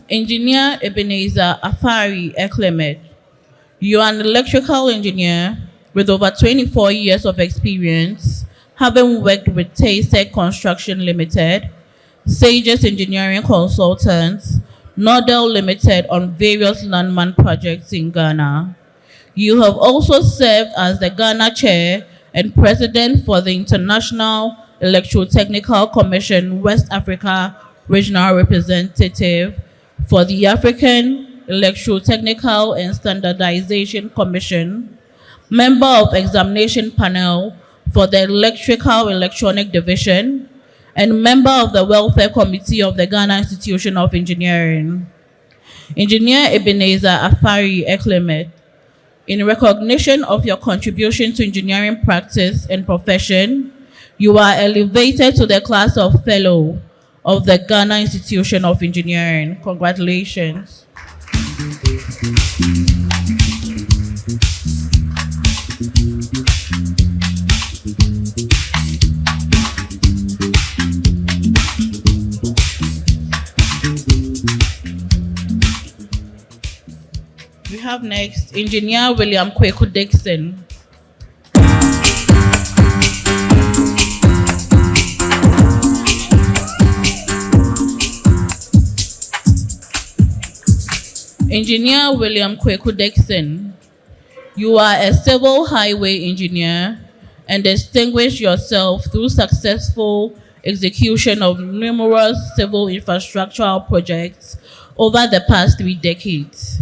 Engineer Ebenezer Afari Eklemet. You are an electrical engineer with over 24 years of experience, having worked with Taysec Construction Limited, Sages Engineering Consultants, Nordel Limited on various landmark projects in Ghana. You have also served as the Ghana Chair and President for the International Electrotechnical Commission West Africa Regional Representative for the African Electrotechnical and Standardization Commission, member of Examination Panel for the Electrical Electronic Division, and member of the Welfare Committee of the Ghana Institution of Engineering. Engineer Ebenezer Afari Eklemet, In recognition of your contribution to engineering practice and profession, you are elevated to the class of Fellow of the Ghana Institution of Engineering. Congratulations. We have next Engineer William Kweku Dixon. Engineer William Kweku Dixon, you are a civil highway engineer and distinguish yourself through successful execution of numerous civil infrastructural projects over the past 3 decades.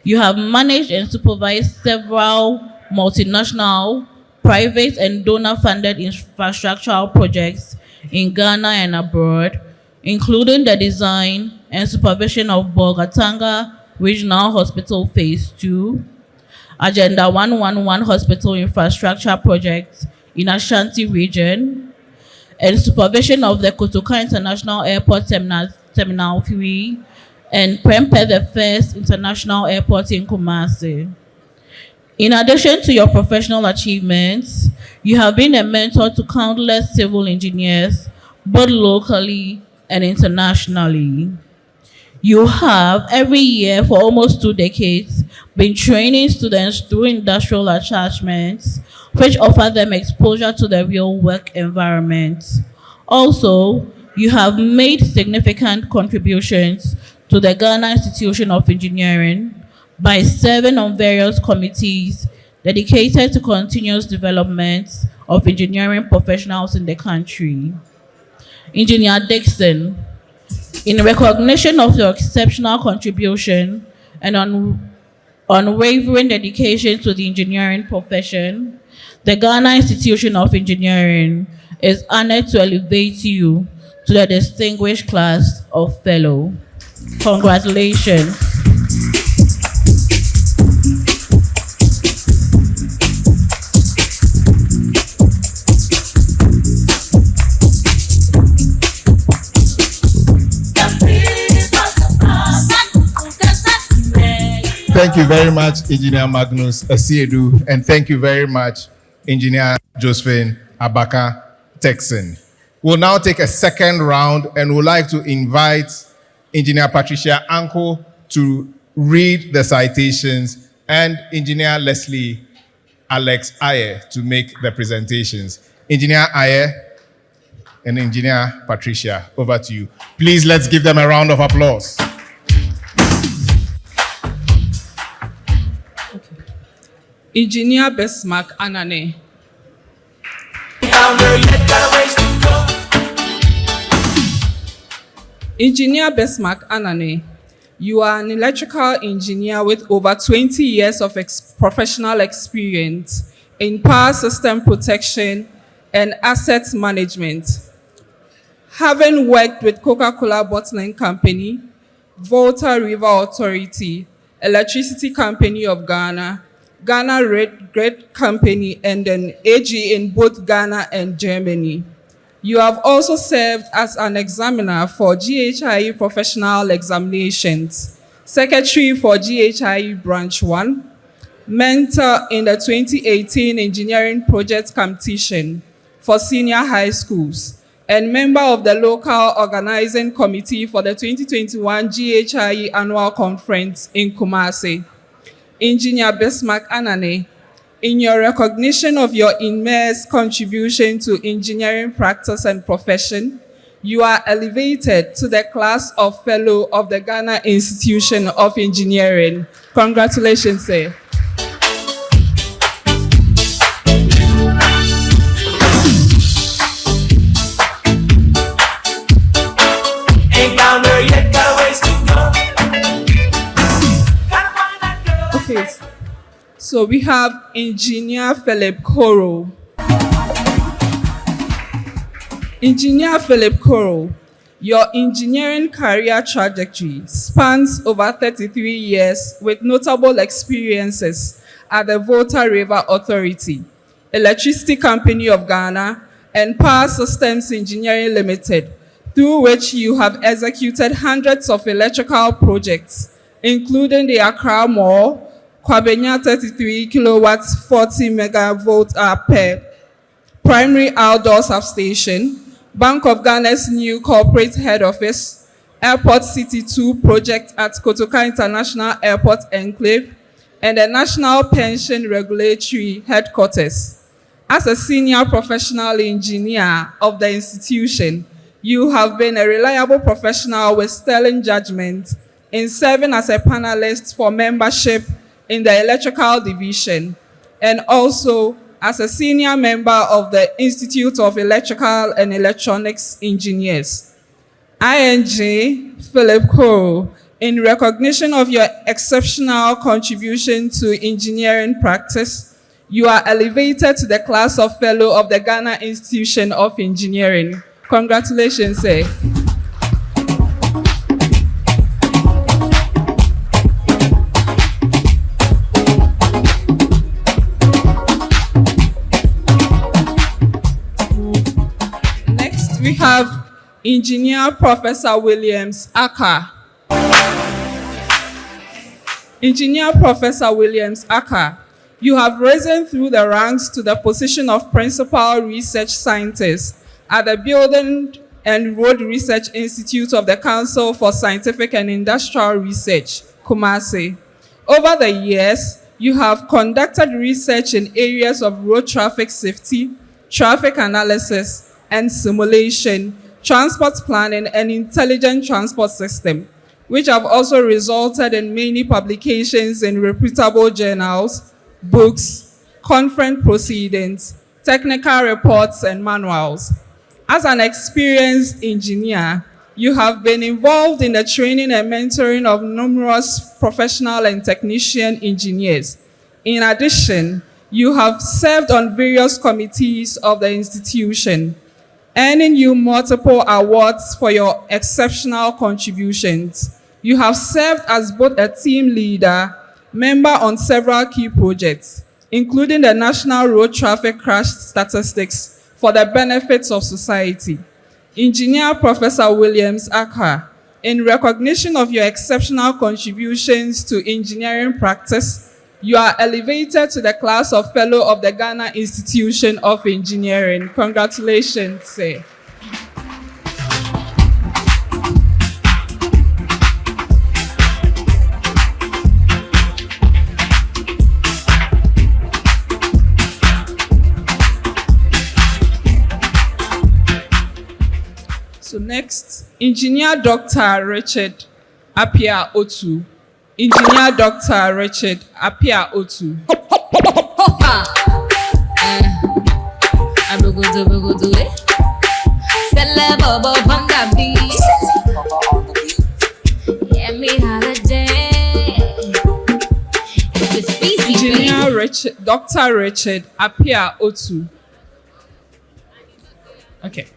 You have managed and supervised several multinational, private and donor-funded infrastructural projects in Ghana and abroad, including the design and supervision of Bolgatanga Regional Hospital Phase 2, Agenda 111 Hospital Infrastructure Project in Ashanti Region, and supervision of the Kotoka International Airport Terminal 3, and Prempeh, the first international airport in Kumasi. In addition to your professional achievements, you have been a mentor to countless civil engineers, both locally and internationally. You have, every year for almost 2 decades, been training students through industrial attachments, which offer them exposure to the real work environment. Also, you have made significant contributions to the Ghana Institution of Engineering by serving on various committees dedicated to continuous development of engineering professionals in the country. Engineer Dixon, in recognition of your exceptional contribution and unwavering dedication to the engineering profession, the Ghana Institution of Engineering is honored to elevate you to the distinguished class of Fellow. Congratulations. Thank you very much, Engineer Magnus Asiedu, and thank you very much, Engineer Josephine Abaka Texan. We'll now take a second round and would like to invite Engineer Patricia Anko to read the citations and Engineer Leslie Alex Ayer to make the presentations. Engineer Ayer and Engineer Patricia, over to you. Please, let's give them a round of applause. Engineer Besmark Anane. Engineer Besmark Anane, you are an electrical engineer with over 20 years of professional experience in power system protection and asset management. Having worked with Coca-Cola Bottling Company, Volta River Authority, Electricity Company of Ghana, Ghana Red Grid Company, and an AG in both Ghana and Germany. You have also served as an examiner for GhIE professional examinations, secretary for GhIE Branch 1, mentor in the 2018 engineering project competition for senior high schools, and member of the local organizing committee for the 2021 GhIE annual conference in Kumasi. Engineer Besmark Anane, in your recognition of your immense contribution to engineering practice and profession, you are elevated to the class of Fellow of the Ghana Institution of Engineering. Congratulations, sir. Okay, so we have Engineer Philip Koro. Engineer Philip Koro, your engineering career trajectory spans over 33 years with notable experiences at the Volta River Authority, Electricity Company of Ghana, and Power Systems Engineering Limited, through which you have executed hundreds of electrical projects, including the Accra Mall, Kwabenya 33 kilowatts, 40 megavolt per primary outdoor substation, Bank of Ghana's new corporate head office, Airport City 2 project at Kotoka International Airport Enclave, and the National Pension Regulatory Headquarters. As a senior professional engineer of the institution, you have been a reliable professional with sterling judgment in serving as a panelist for membership in the electrical division, and also as a senior member of the Institute of Electrical and Electronics Engineers. ING Philip Cole, in recognition of your exceptional contribution to engineering practice, you are elevated to the class of Fellow of the Ghana Institution of Engineering. Congratulations, sir. Next, we have Engineer Professor Williams Aka. Engineer Professor Williams Aka, you have risen through the ranks to the position of Principal Research Scientist at the Building and Road Research Institute of the Council for Scientific and Industrial Research, Kumasi. Over the years, you have conducted research in areas of road traffic safety, traffic analysis and simulation, transport planning, and intelligent transport system, which have also resulted in many publications in reputable journals, books, conference proceedings, technical reports, and manuals. As an experienced engineer, you have been involved in the training and mentoring of numerous professional and technician engineers. In addition, you have served on various committees of the institution, earning you multiple awards for your exceptional contributions. You have served as both a team leader, member on several key projects, including the National Road Traffic Crash Statistics for the benefits of society. Engineer Professor Williams Aka, in recognition of your exceptional contributions to engineering practice, you are elevated to the class of Fellow of the Ghana Institution of Engineering. Congratulations, sir. So next, Engineer Dr. Richard Apia Otu. Engineer Dr. Richard Apia Otu. Engineer Dr. Richard Apia Otu. Okay.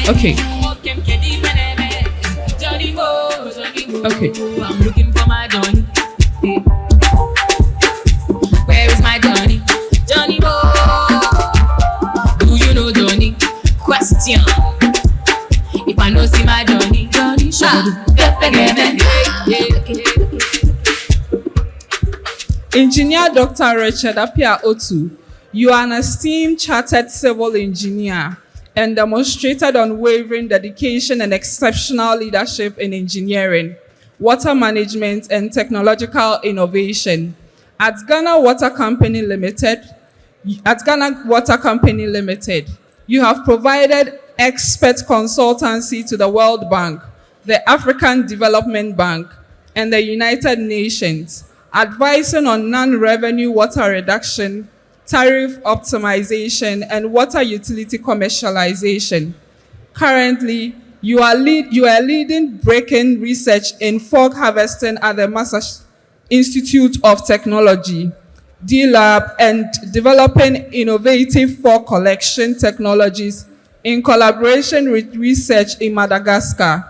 Okay. Okay. I'm looking for my Johnny. Where is my Johnny? Johnny boy. Do you know Johnny? Question. If I know see my Johnny, Johnny Engineer Dr. Richard Apia Otu, you are an esteemed chartered civil engineer and demonstrated unwavering dedication and exceptional leadership in engineering, water management, and technological innovation. At Ghana Water Company Limited, you have provided expert consultancy to the World Bank, the African Development Bank, and the United Nations, advising on non-revenue water reduction, tariff optimization, and water utility commercialization. Currently, you are leading breaking research in fog harvesting at the Massachusetts Institute of Technology, D-Lab, and developing innovative fog collection technologies in collaboration with research in Madagascar.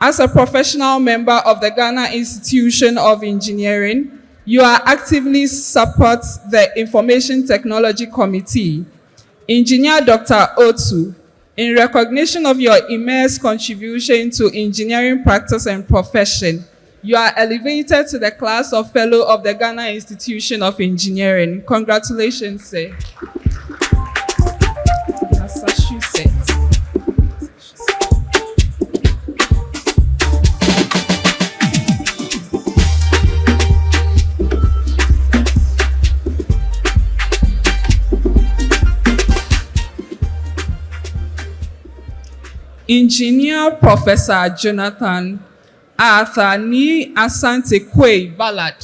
As a professional member of the Ghana Institution of Engineering, you are actively support the Information Technology Committee. Engineer Dr. Otu, in recognition of your immense contribution to engineering practice and profession, you are elevated to the class of Fellow of the Ghana Institution of Engineering. Congratulations, sir. Massachusetts. Engineer Professor Jonathan Arthur Ni Asante Kwei Ballard.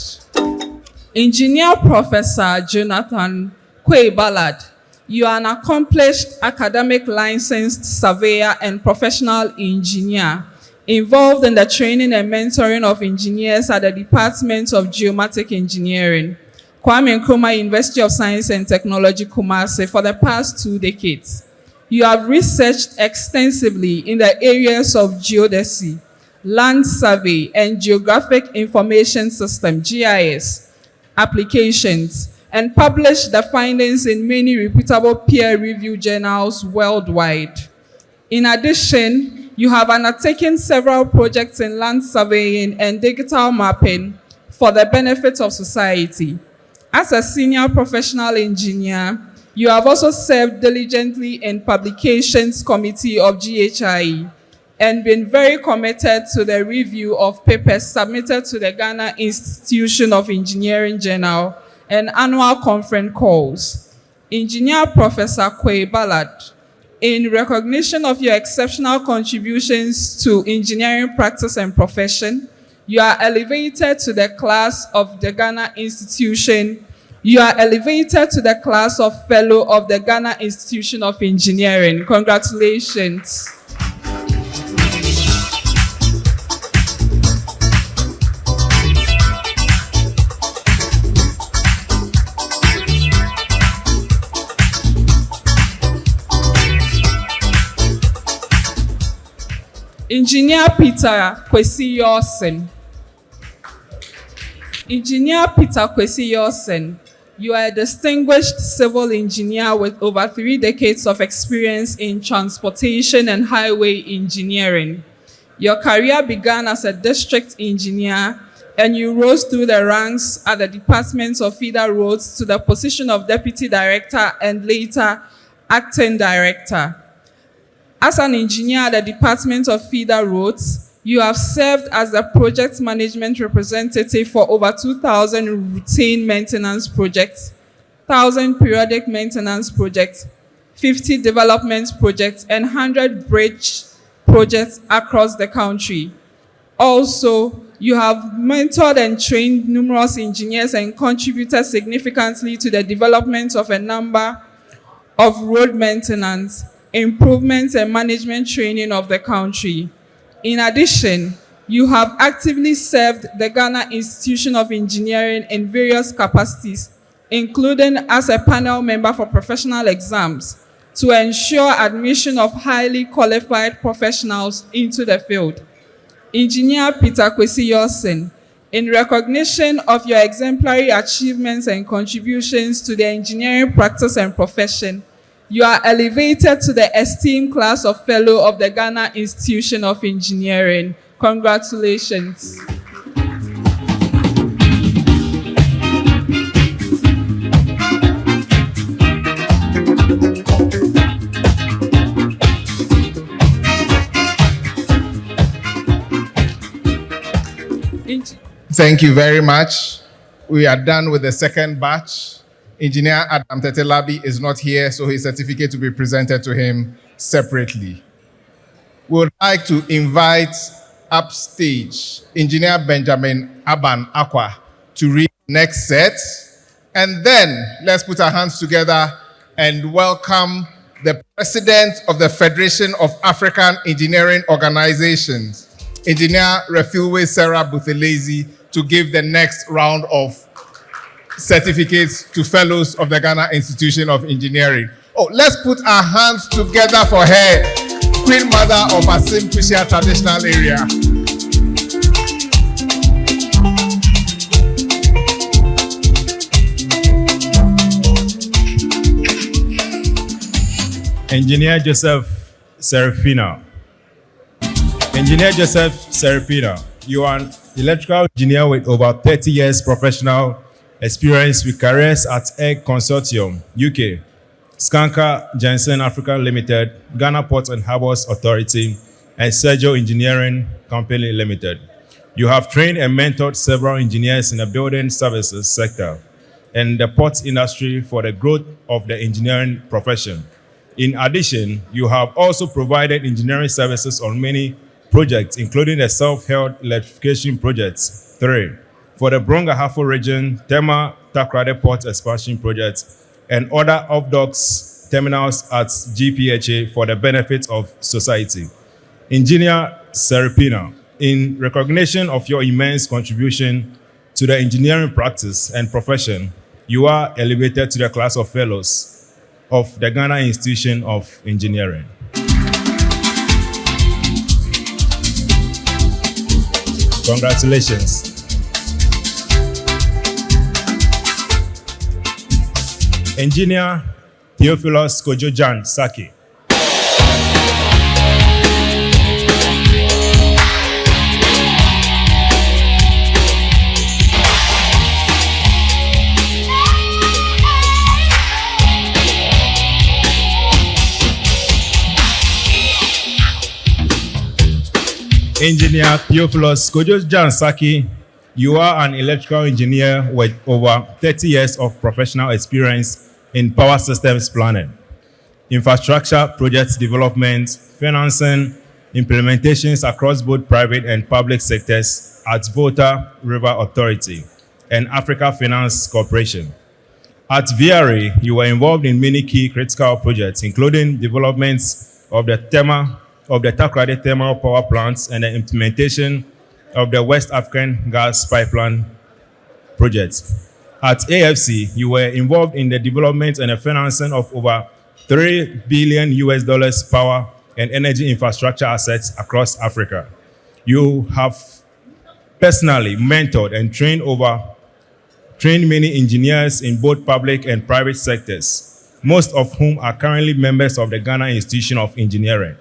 Engineer Professor Jonathan Kwei Ballard, you are an accomplished academic licensed surveyor and professional engineer involved in the training and mentoring of engineers at the Department of Geomatic Engineering, Kwame Nkrumah University of Science and Technology, Kumasi, for the past 2 decades. You have researched extensively in the areas of geodesy, land survey, and geographic information system, GIS, applications, and published the findings in many reputable peer-reviewed journals worldwide. In addition, you have undertaken several projects in land surveying and digital mapping for the benefit of society. As a senior professional engineer, you have also served diligently in Publications Committee of GhIE and been very committed to the review of papers submitted to the Ghana Institution of Engineering Journal and annual conference calls. Engineer Professor Kwei Ballard, in recognition of your exceptional contributions to engineering practice and profession, you are elevated to the class of the Ghana Institution. You are elevated to the class of Fellow of the Ghana Institution of Engineering. Congratulations. Engineer Peter Kwesi Yorsen. Engineer Peter Kwesi Yorsen, you are a distinguished civil engineer with over 3 decades of experience in transportation and highway engineering. Your career began as a district engineer and you rose through the ranks at the Department of Feeder Roads to the position of Deputy Director and later Acting Director. As an engineer at the Department of Feeder Roads, you have served as the project management representative for over 2,000 routine maintenance projects, 1,000 periodic maintenance projects, 50 development projects, and 100 bridge projects across the country. Also, you have mentored and trained numerous engineers and contributed significantly to the development of a number of road maintenance, improvements, and management training of the country. In addition, you have actively served the Ghana Institution of Engineering in various capacities, including as a panel member for professional exams to ensure admission of highly qualified professionals into the field. Engineer Peter Kwesi Yorsen, in recognition of your exemplary achievements and contributions to the engineering practice and profession, you are elevated to the esteemed class of Fellow of the Ghana Institution of Engineering. Congratulations. Thank you very much. We are done with the second batch. Engineer Adam Tetelabi is not here, so his certificate will be presented to him separately. We would like to invite upstage Engineer Benjamin Aban Akwa to read the next set. And then let's put our hands together and welcome the President of the Federation of African Engineering Organizations, Engineer Refilwe Sarah Buthelezi, to give the next round of certificates to fellows of the Ghana Institution of Engineering. Oh, let's put our hands together for her, Queen Mother of Asim Kushia traditional area. Engineer Joseph Serafina. Engineer Joseph Serafina, you are an electrical engineer with over 30 years professional experience with careers at Egg Consortium, UK, Skanka Jensen Africa Limited, Ghana Ports and Harbors Authority, and Sergio Engineering Company Limited. You have trained and mentored several engineers in the building services sector and the port industry for the growth of the engineering profession. In addition, you have also provided engineering services on many projects, including the self-held electrification projects 3 for the Brongahafo region, Tema Takrade Port expansion project, and other off-docks terminals at GPHA for the benefit of society. Engineer Serapina, in recognition of your immense contribution to the engineering practice and profession, you are elevated to the class of fellows of the Ghana Institution of Engineering. Congratulations. Engineer Theophilus Kojojan Saki. Engineer Theophilus Kojojan Saki, you are an electrical engineer with over 30 years of professional experience in power systems planning, infrastructure project development, financing, implementations across both private and public sectors at Volta River Authority and Africa Finance Corporation. At VRA, you were involved in many key critical projects, including developments of the Takrade thermal power plants and the implementation of the West African gas pipeline project. At AFC, you were involved in the development and the financing of over $3 billion power and energy infrastructure assets across Africa. You have personally mentored and trained many engineers in both public and private sectors, most of whom are currently members of the Ghana Institution of Engineering.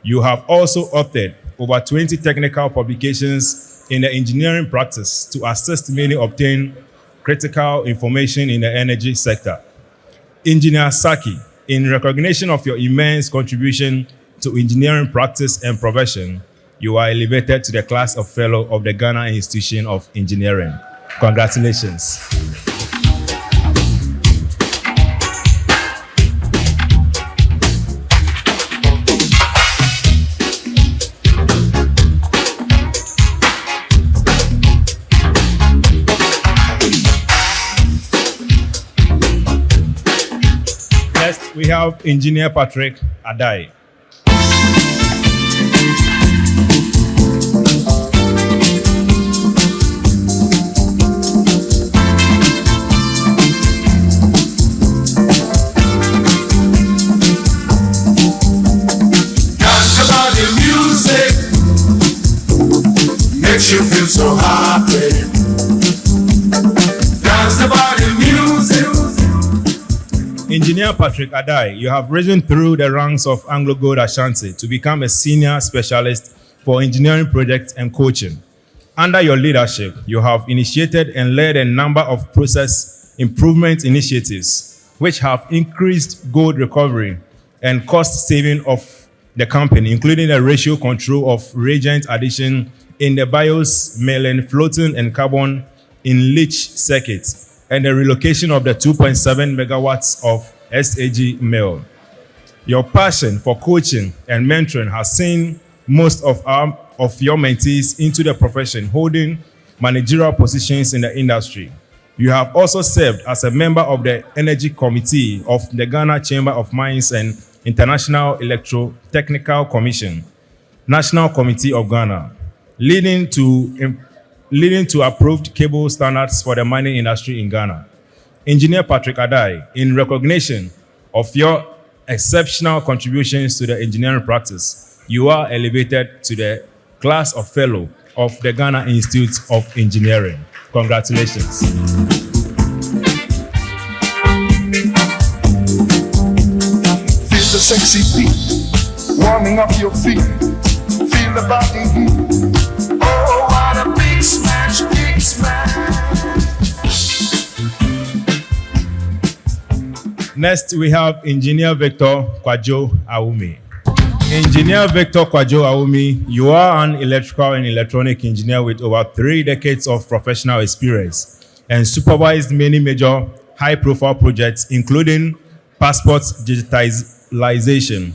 You have also authored over 20 technical publications in the engineering practice to assist many obtain critical information in the energy sector. Engineer Saki, in recognition of your immense contribution to engineering practice and profession, you are elevated to the class of Fellow of the Ghana Institution of Engineering. Congratulations. Next, we have Engineer Patrick Adai. Makes you feel so happy. Dance about the music. Engineer Patrick Adai, you have risen through the ranks of Anglo Gold Ashanti to become a senior specialist for engineering projects and coaching. Under your leadership, you have initiated and led a number of process improvement initiatives, which have increased gold recovery and cost saving of the company, including the ratio control of reagent addition in the BIOS milling, floating, and carbon in leach circuits, and the relocation of the 2.7 megawatts of SAG mill. Your passion for coaching and mentoring has seen most of your mentees into the profession, holding managerial positions in the industry. You have also served as a member of the Energy Committee of the Ghana Chamber of Mines and International Electrotechnical Commission, National Committee of Ghana, leading to approved cable standards for the mining industry in Ghana. Engineer Patrick Adai, in recognition of your exceptional contributions to the engineering practice, you are elevated to the class of Fellow of the Ghana Institute of Engineering. Congratulations. Feel the sexy beat, warming up your feet. Feel the body heat. Oh, what a big smash, big smash. Next, we have Engineer Victor Kwajo Awumi. Engineer Victor Kwajo Awumi, you are an electrical and electronic engineer with over 3 decades of professional experience and supervised many major high-profile projects, including passport digitalization,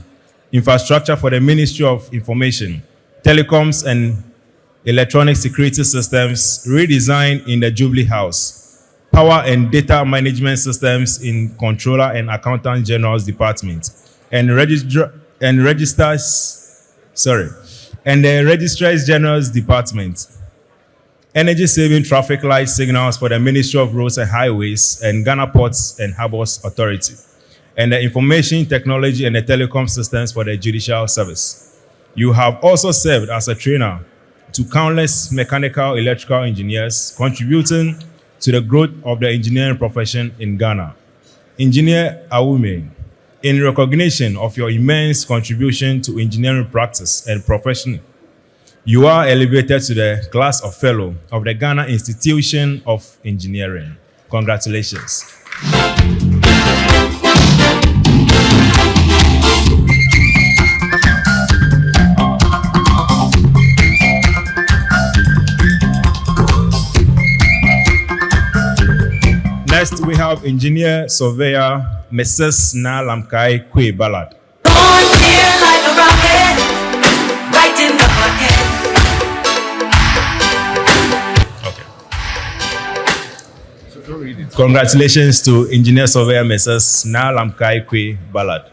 infrastructure for the Ministry of Information, telecoms and electronic security systems, redesign in the Jubilee House, power and data management systems in Controller and Accountant General's Department, and the Registrars General's Department, energy saving traffic light signals for the Ministry of Roads and Highways and Ghana Ports and Harbours Authority, and the information technology and the telecom systems for the Judicial Service. You have also served as a trainer to countless mechanical electrical engineers, contributing to the growth of the engineering profession in Ghana. Engineer Awumi, in recognition of your immense contribution to engineering practice and profession, you are elevated to the class of Fellow of the Ghana Institution of Engineering. Congratulations. Next, we have Engineer Surveyor Mrs. Nalamkai Kwe Ballard. Born here like a rocket, right in the pocket. Congratulations to Engineer Surveyor Mrs. Nalamkai Kwe Ballard.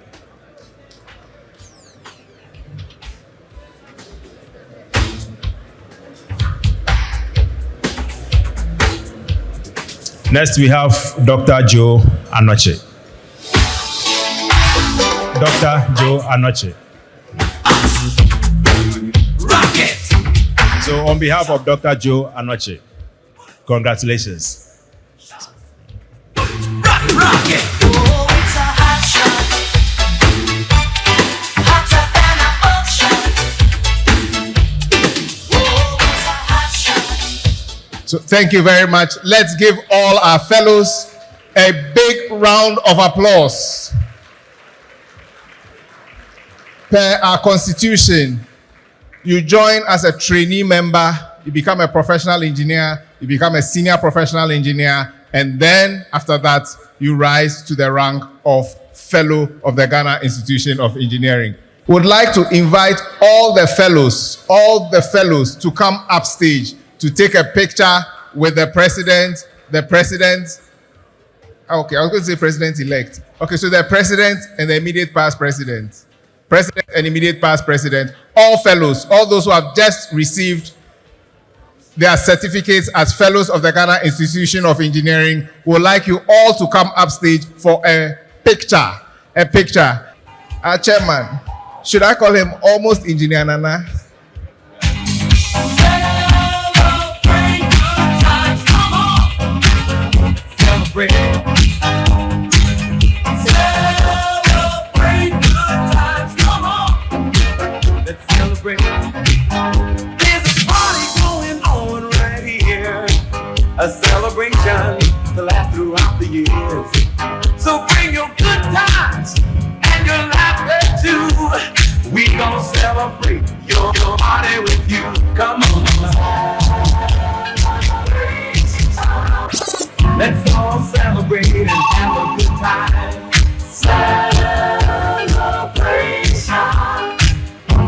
Next, we have Dr. Joe Anoche. Dr. Joe Anoche. Rocket. So, on behalf of Dr. Joe Anoche, congratulations. Rocket. Oh, it's a hot shot. Hotter than an ocean. Oh, it's a hot shot. So thank you very much. Let's give all our fellows a big round of applause. Per our constitution, you join as a trainee member, you become a professional engineer, you become a senior professional engineer, and then after that, you rise to the rank of Fellow of the Ghana Institution of Engineering. Would like to invite all the fellows to come upstage to take a picture with the president, okay, I was going to say president-elect. Okay, so the president and the immediate past president. President and immediate past president, all fellows, all those who have just received their certificates as fellows of the Ghana Institution of Engineering, would like you all to come upstage for a picture. Our chairman, should I call him almost Engineer Nana? Celebrate. Celebrate good times, come on. Let's celebrate. There's a party going on right here. A celebration to last throughout the years. So bring your good times and your laughter too. We gon' celebrate your party with you. Come on. Let's all celebrate and have a good time. Celebration.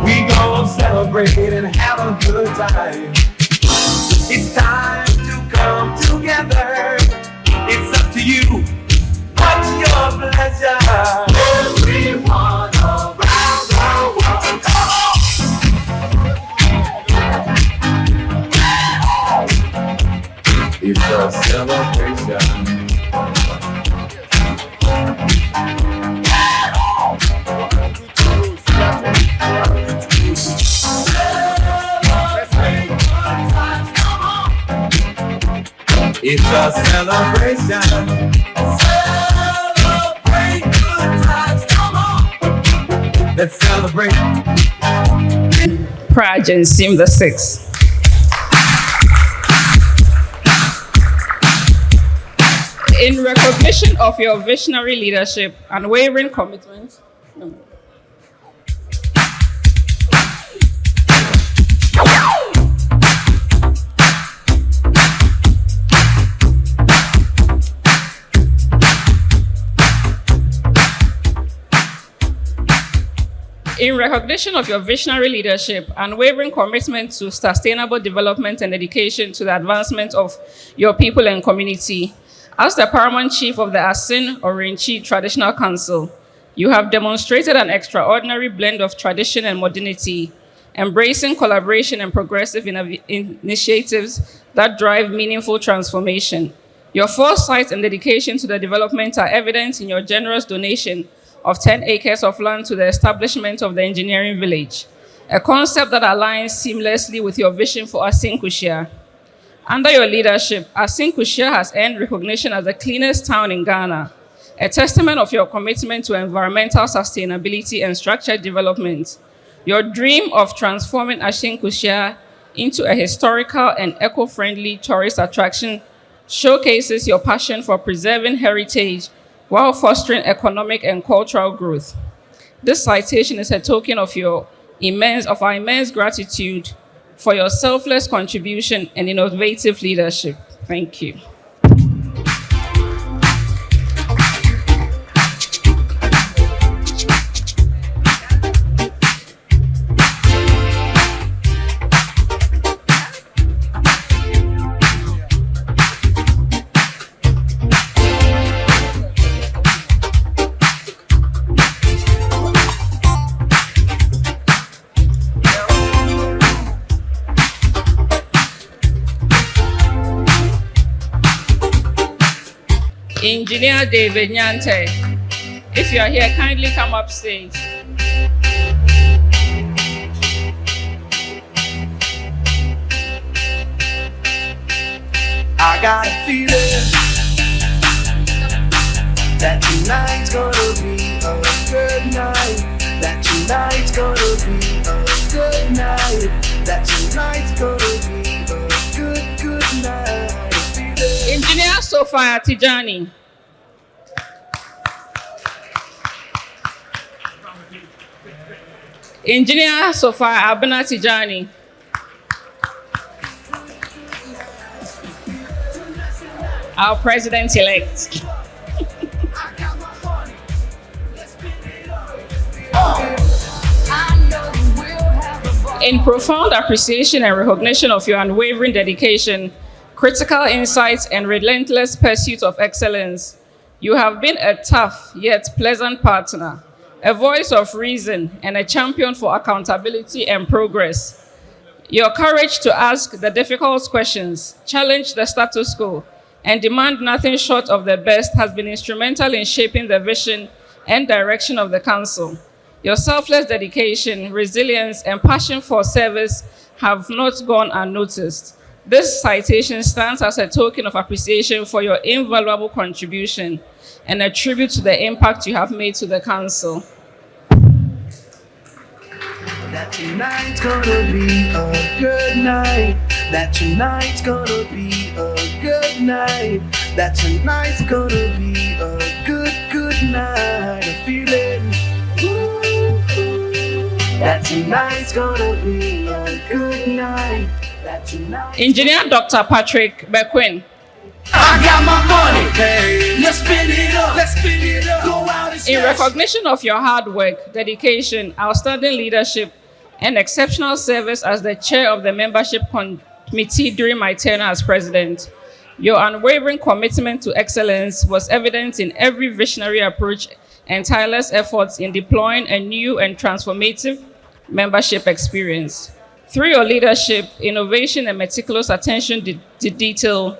We gon' celebrate and have a good time. It's time to come together. It's up to you. What's your pleasure? Everyone around the world, come on. It's a celebration. It's a celebration. Celebrate good times, come on. celebrate. Praj and Sim the Sixth. In recognition of your visionary leadership and unwavering commitment, in recognition of your visionary leadership and unwavering commitment to sustainable development and dedication to the advancement of your people and community, as the paramount chief of the Asin Orinchi Traditional Council, you have demonstrated an extraordinary blend of tradition and modernity, embracing collaboration and progressive initiatives that drive meaningful transformation. Your foresight and dedication to the development are evident in your generous donation of 10 acres of land to the establishment of the engineering village, a concept that aligns seamlessly with your vision for Asin Kushia. Under your leadership, Asin Kushia has earned recognition as the cleanest town in Ghana, a testament of your commitment to environmental sustainability and structured development. Your dream of transforming Asin Kushia into a historical and eco-friendly tourist attraction showcases your passion for preserving heritage while fostering economic and cultural growth. This citation is a token of our immense gratitude for your selfless contribution and innovative leadership. Thank you. Engineer David Nyante, if you are here, kindly come up stage. I got a feeling that tonight's gonna be a good night. That tonight's gonna be a good night. That tonight's gonna be a good night. Engineer Sophia Tijani. Engineer Sophia Abena Tijani. Our president-elect. In profound appreciation and recognition of your unwavering dedication, critical insights, and relentless pursuit of excellence, you have been a tough yet pleasant partner, a voice of reason, and a champion for accountability and progress. Your courage to ask the difficult questions, challenge the status quo, and demand nothing short of the best has been instrumental in shaping the vision and direction of the Council. Your selfless dedication, resilience, and passion for service have not gone unnoticed. This citation stands as a token of appreciation for your invaluable contribution and a tribute to the impact you have made to the Council. That tonight's gonna be a good night. That tonight's gonna be a good night. That tonight's gonna be a good night. A feeling. That tonight's gonna be a good night. That tonight. Engineer Dr. Patrick Bequin. I got my money. Hey, let's spin it up. Let's spin it up. Go out and In recognition of your hard work, dedication, outstanding leadership, and exceptional service as the chair of the membership committee during my tenure as president, your unwavering commitment to excellence was evident in every visionary approach and tireless efforts in deploying a new and transformative membership experience. Through your leadership, innovation, and meticulous attention to detail,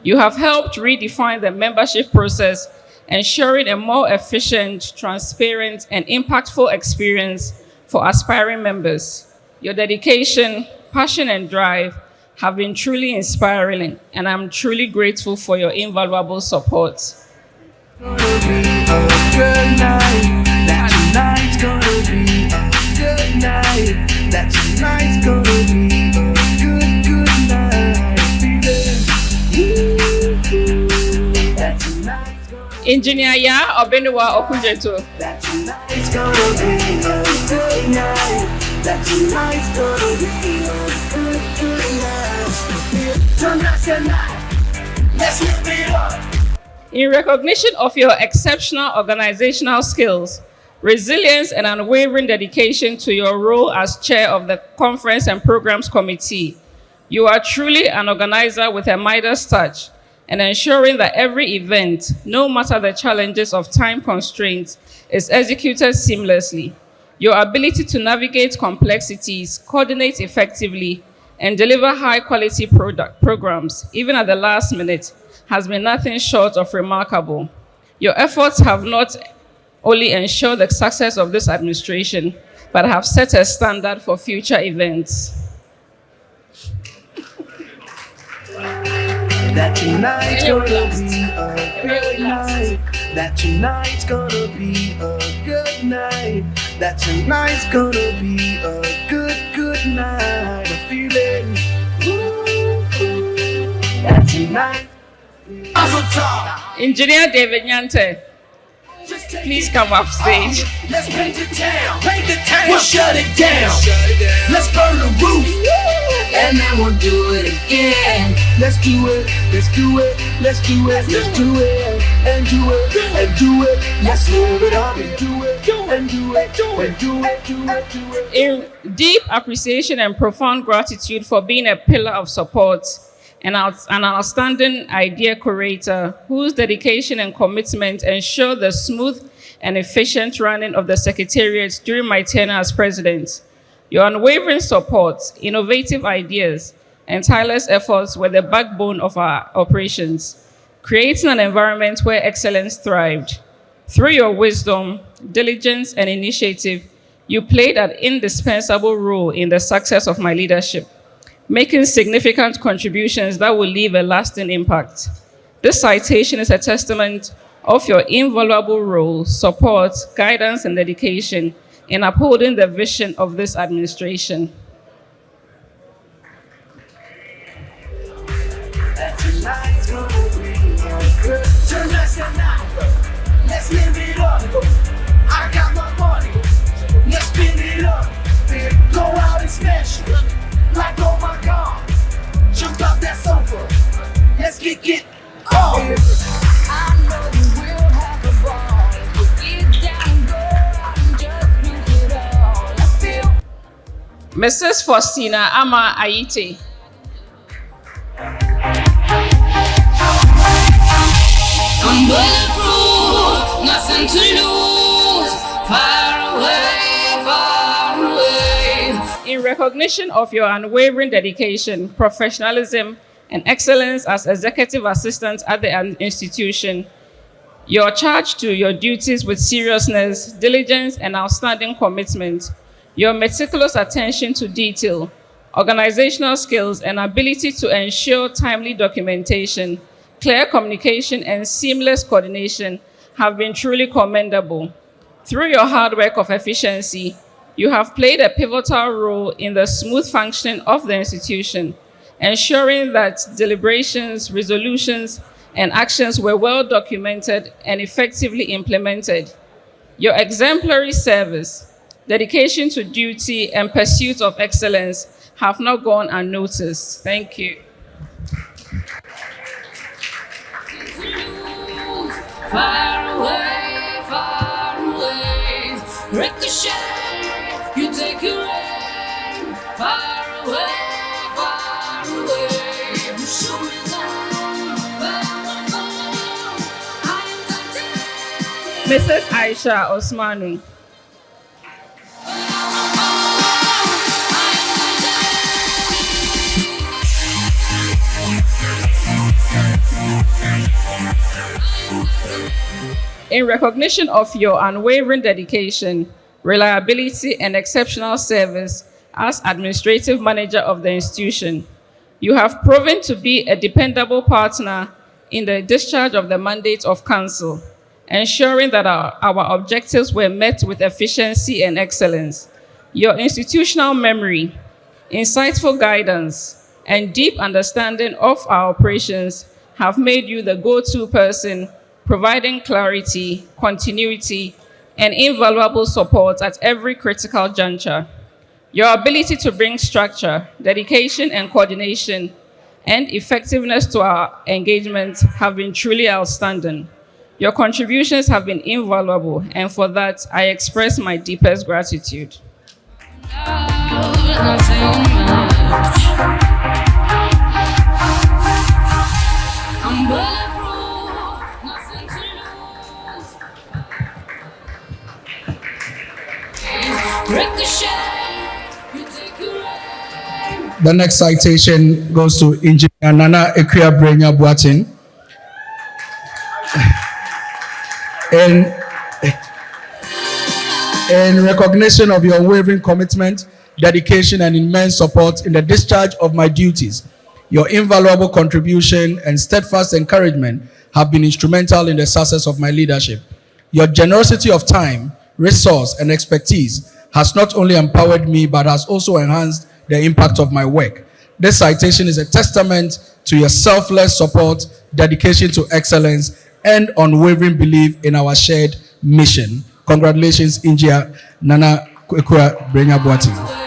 you have helped redefine the membership process, ensuring a more efficient, transparent, and impactful experience for aspiring members. Your dedication, passion, and drive have been truly inspiring, and I'm truly grateful for your invaluable support. gonna be a good night. That tonight's gonna be a gonna be a good, good night. Feeling. That tonight's gonna Engineer Ya Obenuwa Okujeto. That tonight's gonna be a good night. That tonight's gonna be a good, good night. Tonight, let's live it up. In recognition of your exceptional organizational skills, resilience, and unwavering dedication to your role as chair of the Conference and Programs Committee, you are truly an organizer with a Midas touch, and ensuring that every event, no matter the challenges of time constraints, is executed seamlessly. Your ability to navigate complexities, coordinate effectively, and deliver high-quality programs, even at the last minute, has been nothing short of remarkable. Your efforts have not only ensured the success of this administration, but have set a standard for future events. That tonight's gonna be a good night. That tonight's gonna be a good night. That tonight's gonna be a good, good night. I'm feeling. That tonight. Engineer David Nyante, please come up stage. Let's paint the town. Paint the town. We'll shut it down. Let's burn the roof. And then we'll do it again. Let's do it. Let's do it. Let's do it. Let's do it. And do it. And do it. Let's live it up and do it. And do it. And do it. Do it. Do it. In deep appreciation and profound gratitude for being a pillar of support and an outstanding idea curator whose dedication and commitment ensure the smooth and efficient running of the Secretariat during my tenure as president. Your unwavering support, innovative ideas, and tireless efforts were the backbone of our operations, creating an environment where excellence thrived. Through your wisdom, diligence, and initiative, you played an indispensable role in the success of my leadership, making significant contributions that will leave a lasting impact. This citation is a testament of your invaluable role, support, guidance, and dedication in upholding the vision of this administration. Tonight's gonna be a good tonight. Let's live it up. I got my money. Let's spin it up. Go out and smash it. Like, oh my God. Jump off that sofa. Let's get on. I know you will have a ball. Get down, go out and just lose it all. I feel. Mrs. Faustina Ama Ayite. I'm bulletproof, nothing to lose. Far away, far away. In recognition of your unwavering dedication, professionalism, and excellence as executive assistant at the institution, your charge to your duties with seriousness, diligence, and outstanding commitment, your meticulous attention to detail, organizational skills, and ability to ensure timely documentation, clear communication, and seamless coordination have been truly commendable. Through your hard work of efficiency, you have played a pivotal role in the smooth functioning of the institution, ensuring that deliberations, resolutions, and actions were well documented and effectively implemented. Your exemplary service, dedication to duty, and pursuit of excellence have not gone unnoticed. Thank you. Far away, ricochet, you take your aim. Far away, you shoot me down, but I'm alone. I am content. Mrs. Aisha Osmanu. In recognition of your unwavering dedication, reliability, and exceptional service as administrative manager of the institution, you have proven to be a dependable partner in the discharge of the mandate of council, ensuring that our objectives were met with efficiency and excellence. Your institutional memory, insightful guidance, and deep understanding of our operations have made you the go-to person, providing clarity, continuity, and invaluable support at every critical juncture. Your ability to bring structure, dedication, and coordination and effectiveness to our engagements have been truly outstanding. Your contributions have been invaluable, and for that, I express my deepest gratitude. The next citation goes to Engineer Nana Ekwia Brenya Boatin. In recognition of your unwavering commitment, dedication, and immense support in the discharge of my duties, your invaluable contribution and steadfast encouragement have been instrumental in the success of my leadership. Your generosity of time, resource, and expertise has not only empowered me, but has also enhanced the impact of my work. This citation is a testament to your selfless support, dedication to excellence, and unwavering belief in our shared mission. Congratulations, Engineer Nana Ekwia Brenya Boatin.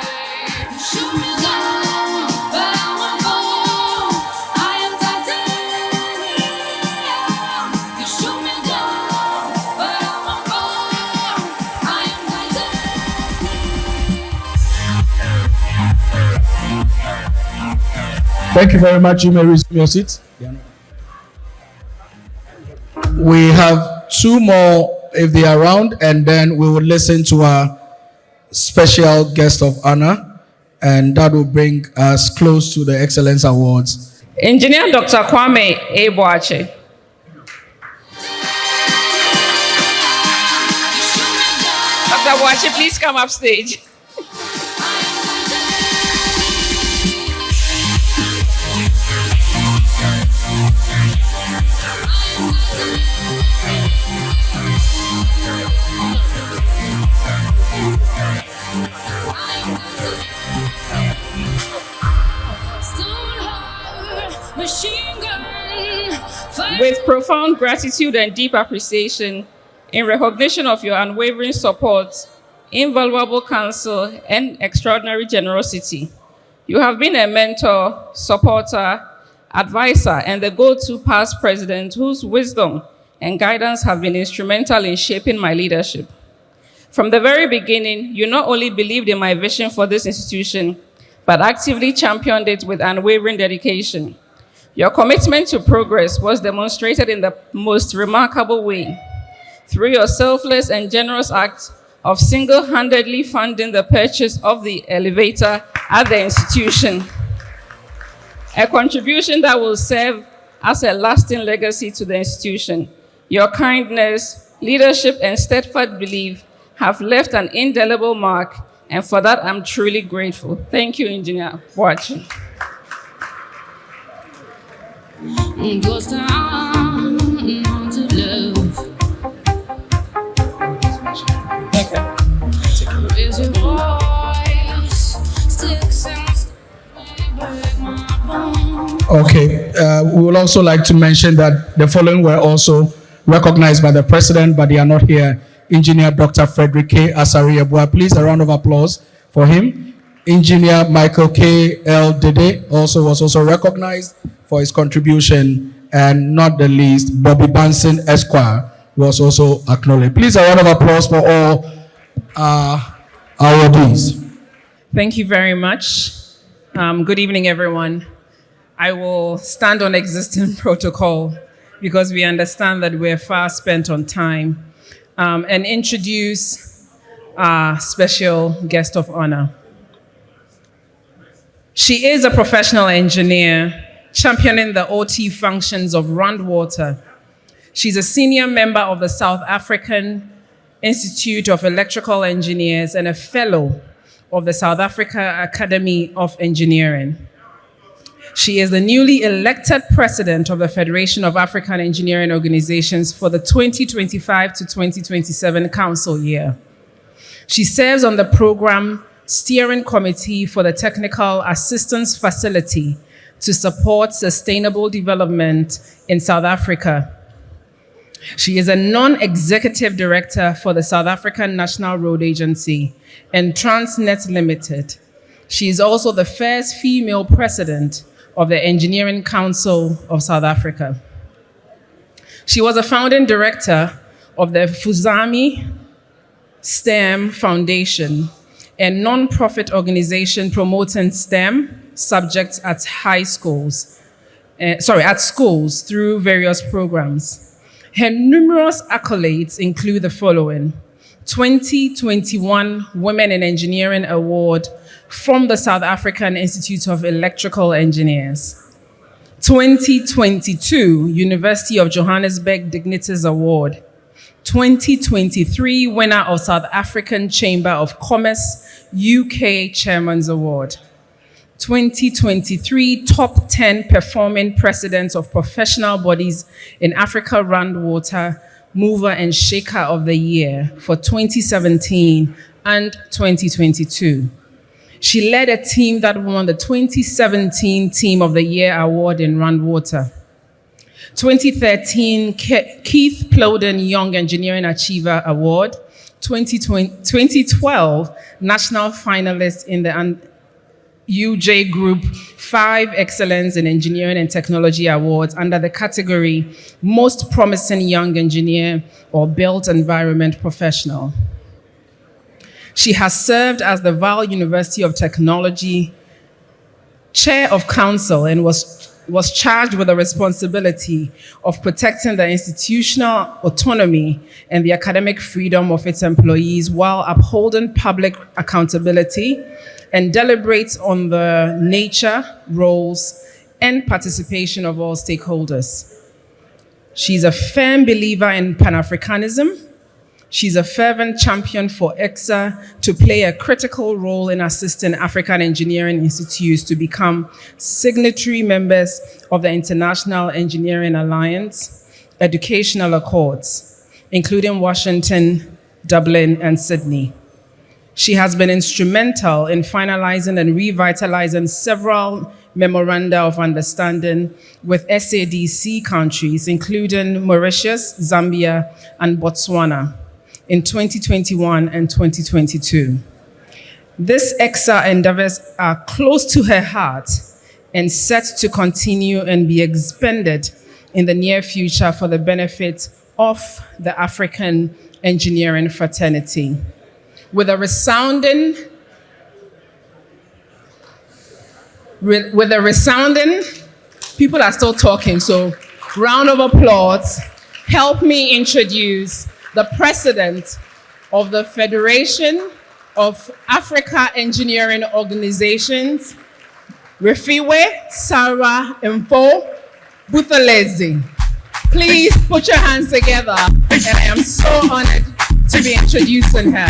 Thank you very much. You may resume your seats. We have two more if they are around, and then we will listen to our special guest of honor, and that will bring us close to the Excellence Awards. Engineer Dr. Kwame Eboache. Dr. Boache, please come up stage. With profound gratitude and deep appreciation, in recognition of your unwavering support, invaluable counsel, and extraordinary generosity, you have been a mentor, supporter, advisor, and the go-to past president whose wisdom and guidance have been instrumental in shaping my leadership. From the very beginning, you not only believed in my vision for this institution, but actively championed it with unwavering dedication. Your commitment to progress was demonstrated in the most remarkable way through your selfless and generous act of single-handedly funding the purchase of the elevator at the institution, a contribution that will serve as a lasting legacy to the institution. Your kindness, leadership, and steadfast belief have left an indelible mark, and for that, I'm truly grateful. Thank you, Engineer Boache. Okay, we would also like to mention that the following were also recognized by the president, but they are not here. Engineer Dr. Frederick K. Asari-Ebua, please a round of applause for him. Engineer Michael K. L. Dede was also recognized for his contribution, and not the least, Bobby Banson Esquire was also acknowledged. Please a round of applause for all our awardees. Thank you very much. Good evening, everyone. I will stand on existing protocol because we understand that we're far spent on time, and introduce our special guest of honor. She is a professional engineer championing the OT functions of Randwater. She's a senior member of the South African Institute of Electrical Engineers and a fellow of the South Africa Academy of Engineering. She is the newly elected president of the Federation of African Engineering Organizations for the 2025 to 2027 council year. She serves on the program Steering Committee for the Technical Assistance Facility to support sustainable development in South Africa. She is a non-executive director for the South African National Road Agency and Transnet Limited. She is also the first female president of the Engineering Council of South Africa. She was a founding director of the Fuzami STEM Foundation, a non-profit organization promoting STEM subjects at schools through various programs. Her numerous accolades include the following: 2021 Women in Engineering Award from the South African Institute of Electrical Engineers, 2022 University of Johannesburg Dignitas Award, 2023 winner of South African Chamber of Commerce UK Chairman's Award, 2023 Top 10 Performing Presidents of Professional Bodies in Africa Rand Water Mover and Shaker of the Year for 2017 and 2022. She led a team that won the 2017 Team of the Year Award in Rand Water. 2013 Keith Plowden Young Engineering Achiever Award, 2012 National Finalist in the UJ Group 5 Excellence in Engineering and Technology Awards under the category Most Promising Young Engineer or Built Environment Professional. She has served as the Vaal University of Technology Chair of Council and was charged with the responsibility of protecting the institutional autonomy and the academic freedom of its employees while upholding public accountability and deliberates on the nature, roles, and participation of all stakeholders. She's a firm believer in Pan-Africanism. She's a fervent champion for EXA to play a critical role in assisting African engineering institutes to become signatory members of the International Engineering Alliance educational accords, including Washington, Dublin, and Sydney. She has been instrumental in finalizing and revitalizing several memoranda of understanding with SADC countries, including Mauritius, Zambia, and Botswana in 2021 and 2022. These EXA endeavors are close to her heart and set to continue and be expanded in the near future for the benefit of the African engineering fraternity. With a resounding, people are still talking, so round of applause. Help me introduce the president of the Federation of Africa Engineering Organizations, Refiwe Sarah Mfo Buthelezi. Please put your hands together, and I am so honored to be introducing her.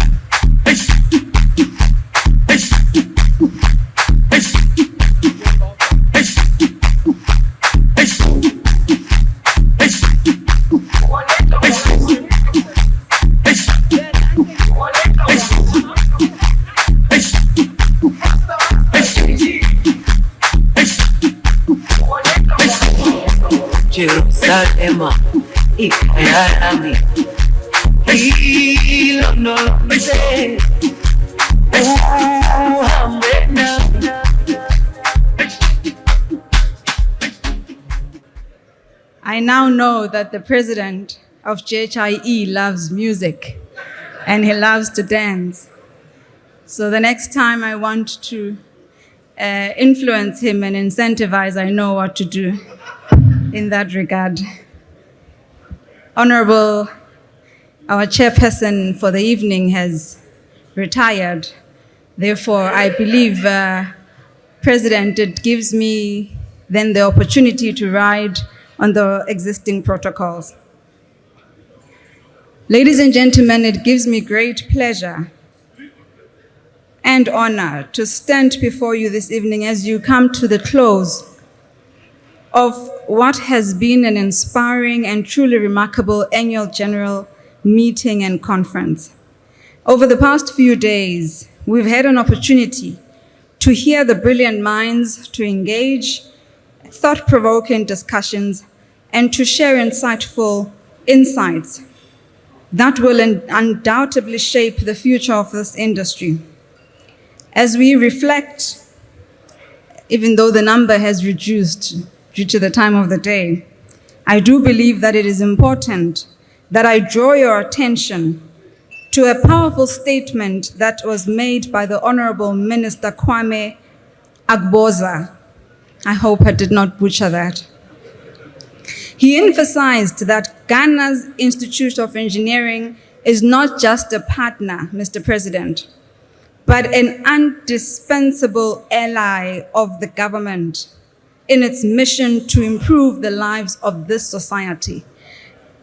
Jerusalem, ikayarami, hilo no se, I now know that the president of GhIE loves music and he loves to dance. So the next time I want to influence him and incentivize, I know what to do in that regard. Honorable, our chairperson for the evening has retired. Therefore, I believe, President, it gives me then the opportunity to ride on the existing protocols. Ladies and gentlemen, it gives me great pleasure and honor to stand before you this evening as you come to the close of what has been an inspiring and truly remarkable annual general meeting and conference. Over the past few days, we've had an opportunity to hear the brilliant minds, to engage thought-provoking discussions, and to share insightful insights that will undoubtedly shape the future of this industry. As we reflect, even though the number has reduced due to the time of the day, I do believe that it is important that I draw your attention to a powerful statement that was made by the Honorable Minister Kwame Agboza. I hope I did not butcher that. He emphasized that Ghana's Institute of Engineering is not just a partner, Mr. President, but an indispensable ally of the government in its mission to improve the lives of this society.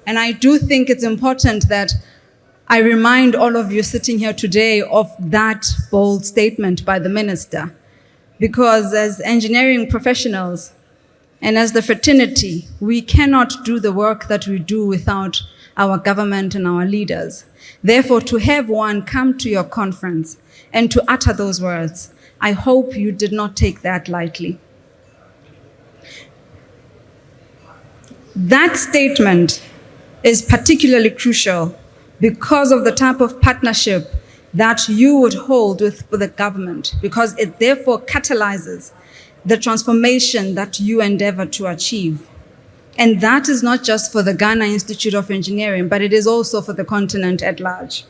And I do think it's important that I remind all of you sitting here today of that bold statement by the minister, because as engineering professionals and as the fraternity, we cannot do the work that we do without our government and our leaders. Therefore, to have one come to your conference and to utter those words, I hope you did not take that lightly. That statement is particularly crucial because of the type of partnership that you would hold with the government, because it therefore catalyzes the transformation that you endeavor to achieve. And that is not just for the Ghana Institute of Engineering, but it is also for the continent at large.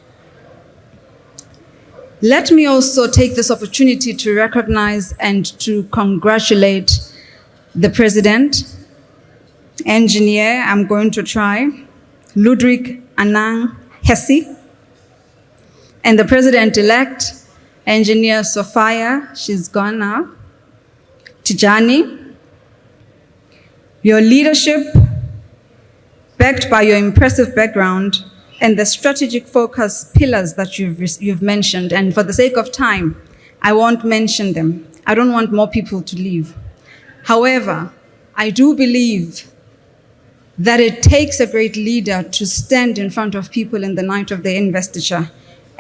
Let me also take this opportunity to recognize and to congratulate the President, Engineer, I'm going to try, Ludwig Anang Hesse, and the President-elect, Engineer Sophia, she's gone now, Tijani. Your leadership, backed by your impressive background and the strategic focus pillars that you've mentioned, and for the sake of time, I won't mention them. I don't want more people to leave. However, I do believe that it takes a great leader to stand in front of people in the night of their investiture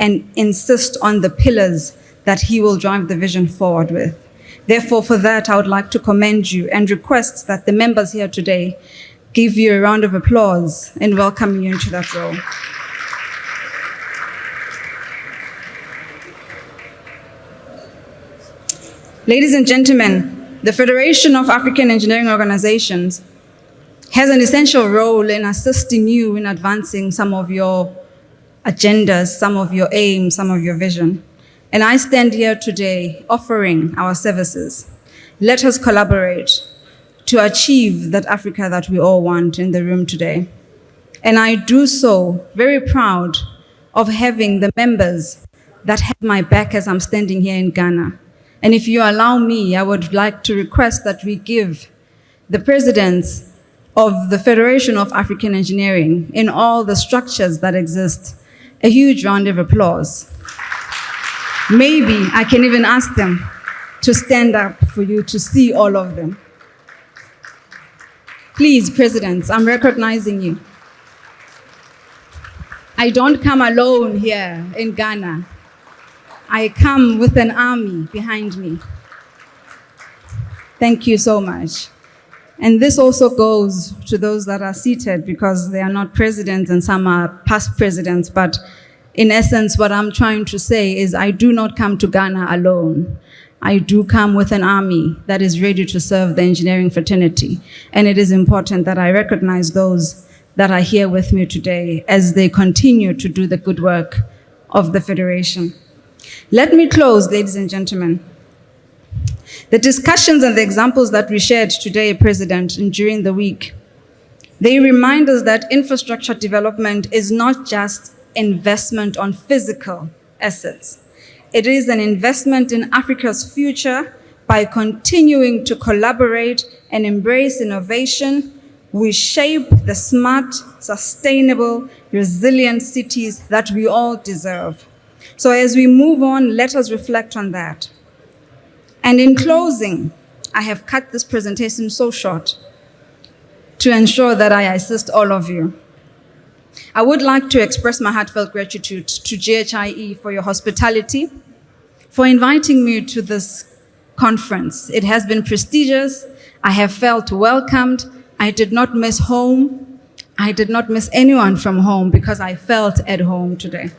and insist on the pillars that he will drive the vision forward with. Therefore, for that, I would like to commend you and request that the members here today give you a round of applause in welcoming you into that role. Ladies and gentlemen, the Federation of African Engineering Organizations has an essential role in assisting you in advancing some of your agendas, some of your aims, some of your vision. And I stand here today offering our services. Let us collaborate to achieve that Africa that we all want in the room today. And I do so very proud of having the members that have my back as I'm standing here in Ghana. And if you allow me, I would like to request that we give the presidents of the Federation of African Engineering in all the structures that exist a huge round of applause. Maybe I can even ask them to stand up for you to see all of them. Please, presidents, I'm recognizing you. I don't come alone here in Ghana. I come with an army behind me. Thank you so much. And this also goes to those that are seated, because they are not presidents and some are past presidents. But in essence, what I'm trying to say is I do not come to Ghana alone. I do come with an army that is ready to serve the engineering fraternity. And it is important that I recognize those that are here with me today as they continue to do the good work of the Federation. Let me close, ladies and gentlemen. The discussions and the examples that we shared today, President, and during the week, they remind us that infrastructure development is not just investment on physical assets. It is an investment in Africa's future. By continuing to collaborate and embrace innovation, we shape the smart, sustainable, resilient cities that we all deserve. So as we move on, let us reflect on that. And in closing, I have cut this presentation so short to ensure that I assist all of you. I would like to express my heartfelt gratitude to GhIE for your hospitality, for inviting me to this conference. It has been prestigious. I have felt welcomed. I did not miss home. I did not miss anyone from home because I felt at home today.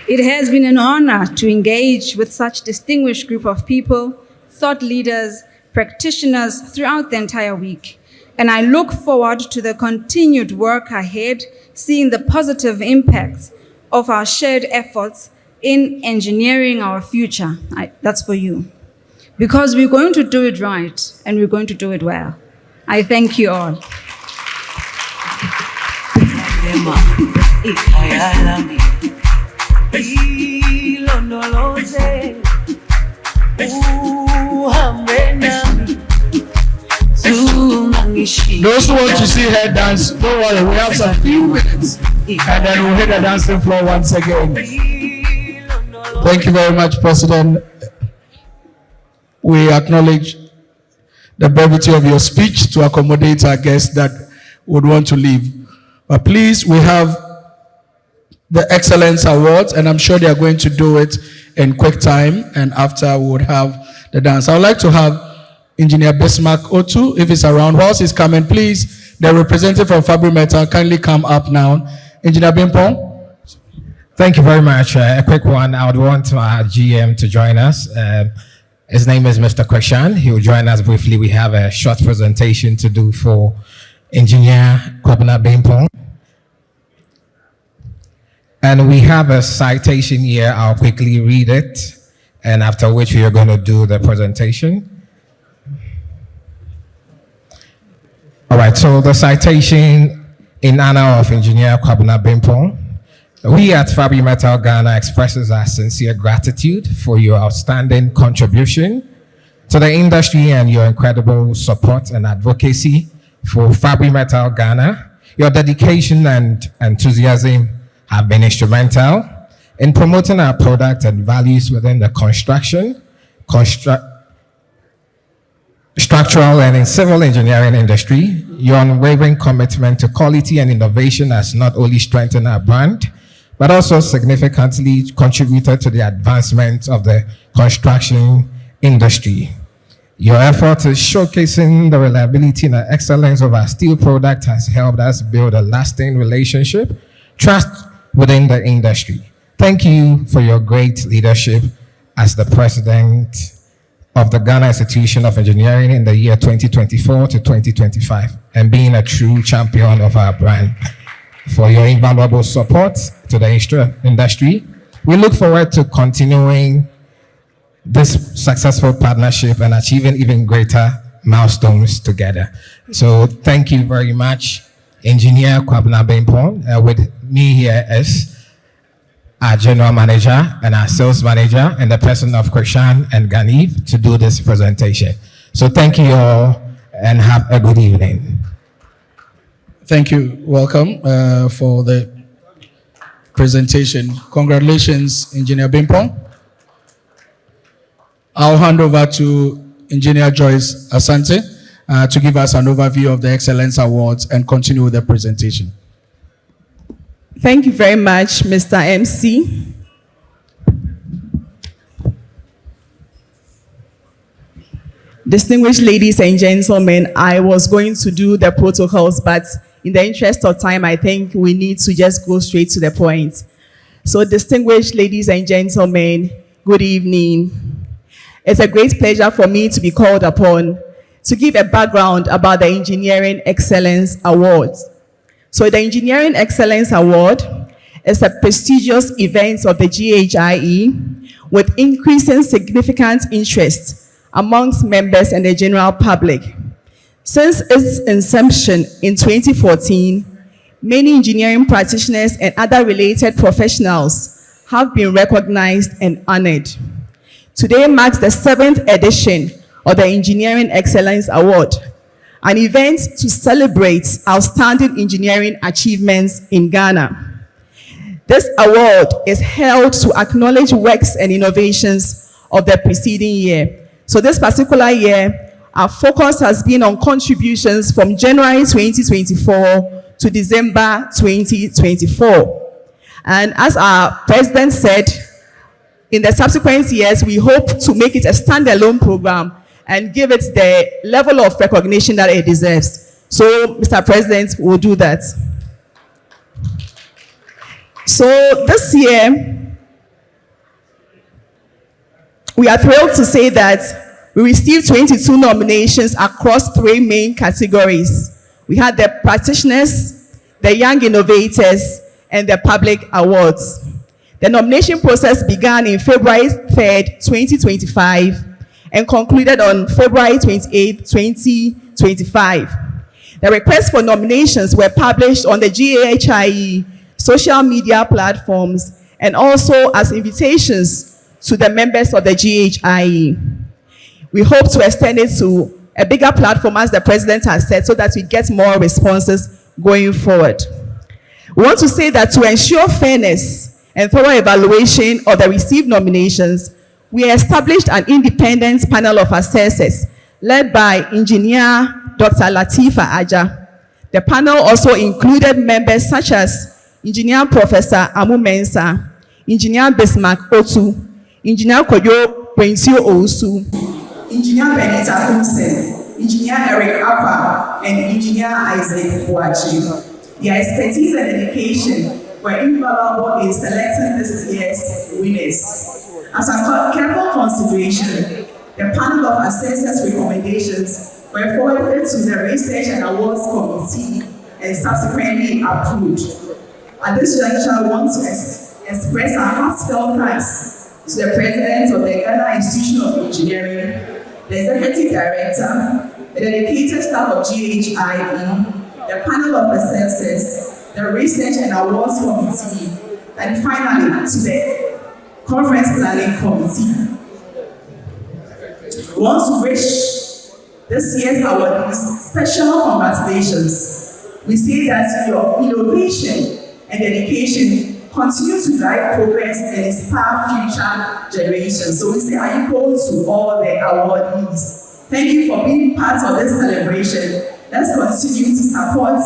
It has been an honor to engage with such distinguished group of people, thought leaders, practitioners throughout the entire week. And I look forward to the continued work ahead, seeing the positive impacts of our shared efforts in engineering our future. That's for you. Because we're going to do it right, and we're going to do it well. I thank you all. Those who want to see her dance, don't worry, we have some few minutes, and then we'll hit the dancing floor once again. Thank you very much, President. We acknowledge the brevity of your speech to accommodate our guests that would want to leave. But please, we have the Excellence Awards, and I'm sure they are going to do it in quick time, and after we would have the dance. I would like to have Engineer Bismarck Otu, if he's around. Whilst he's coming, please, the representative from Fabric Metal, kindly come up now. Engineer Bimpong. Thank you very much. A quick one. I would want our GM to join us. His name is Mr. Kweshan. He will join us briefly. We have a short presentation to do for Engineer Kwabena Bimpong. And we have a citation here. I'll quickly read it, and after which we are going to do the presentation. All right, so the citation in honor of Engineer Kwabena Bimpong. We at Fabric Metal Ghana expresses our sincere gratitude for your outstanding contribution to the industry and your incredible support and advocacy for Fabric Metal Ghana. Your dedication and enthusiasm have been instrumental in promoting our product and values within the construction, structural and in civil engineering industry. Your unwavering commitment to quality and innovation has not only strengthened our brand, but also significantly contributed to the advancement of the construction industry. Your effort in showcasing the reliability and the excellence of our steel product has helped us build a lasting relationship, trust within the industry. Thank you for your great leadership as the president of the Ghana Institution of Engineering in the year 2024 to 2025, and being a true champion of our brand. For your invaluable support to the industry. We look forward to continuing this successful partnership and achieving even greater milestones together. So thank you very much, Engineer Kwabena Bimpong. With me here is our General Manager and our Sales Manager and the person of Krishan and Ganif to do this presentation. So thank you all and have a good evening. Thank you. Welcome for the presentation. Congratulations, Engineer Bimpong. I'll hand over to Engineer Joyce Asante to give us an overview of the Excellence Awards and continue with the presentation. Thank you very much, Mr. MC. Distinguished ladies and gentlemen, I was going to do the protocols, but in the interest of time, I think we need to just go straight to the point. So, distinguished ladies and gentlemen, good evening. It's a great pleasure for me to be called upon to give a background about the Engineering Excellence Awards. So, the Engineering Excellence Award is a prestigious event of the GhIE with increasing significant interest amongst members and the general public. Since its inception in 2014, many engineering practitioners and other related professionals have been recognized and honored. Today marks the 7th edition of the Engineering Excellence Award, an event to celebrate outstanding engineering achievements in Ghana. This award is held to acknowledge works and innovations of the preceding year. So this particular year, our focus has been on contributions from January 2024 to December 2024. And as our president said, in the subsequent years, we hope to make it a standalone program and give it the level of recognition that it deserves. So, Mr. President, we'll do that. So this year, we are thrilled to say that we received 22 nominations across 3 main categories. We had the practitioners, the young innovators, and the public awards. The nomination process began in February 3rd, 2025, and concluded on February 28th, 2025. The requests for nominations were published on the GhIE social media platforms and also as invitations to the members of the GhIE. We hope to extend it to a bigger platform, as the president has said, so that we get more responses going forward. We want to say that to ensure fairness and thorough evaluation of the received nominations, we established an independent panel of assessors led by Engineer Dr. Latifa Aja. The panel also included members such as Engineer Professor Amu Mensah, Engineer Bismarck Otu, Engineer Koyo Prencio Ousu, Engineer Benita Humsen, Engineer Eric Appa, and Engineer Isaac Boachi. Their expertise and dedication were invaluable in selecting this year's winners. As a careful consideration, the panel of assessors' recommendations were forwarded to the Research and Awards Committee and subsequently approved. At this juncture, I want to express our heartfelt thanks to the President of the Ghana Institution of Engineering, the Executive Director, the dedicated staff of GhIE, the panel of assessors, the Research and Awards Committee, and finally to the Conference Planning Committee. We want to wish this year's awardees special congratulations. We say that your innovation and dedication continue to drive progress and inspire future generations. So we say are equal to all the awardees. Thank you for being part of this celebration. Let's continue to support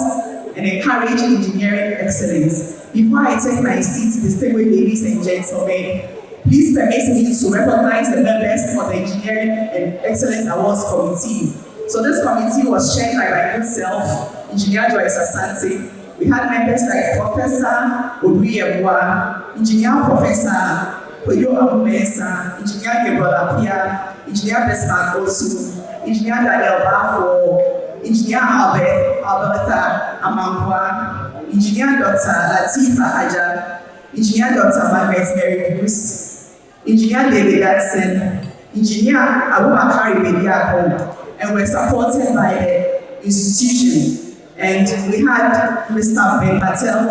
and encourage engineering excellence. Before I take my seat, distinguished ladies and gentlemen, please permit me to recognize the members of the Engineering and Excellence Awards Committee. So this committee was chaired by my good self, Engineer Joyce Asante. We had members like Professor Odri Ebua, Engineer Professor Koyo Amu Mensah, Engineer Gabriel Apia, Engineer Bismarck Osu, Engineer Daniel Bafo, Engineer Alberta Amankwa, Engineer Dr. Latifa Aja, Engineer Dr. Margaret Mary Bruce, Engineer David Jackson, Engineer Abubakar Ibediako, and we're supported by the institution. And we had Mr. Ben Patel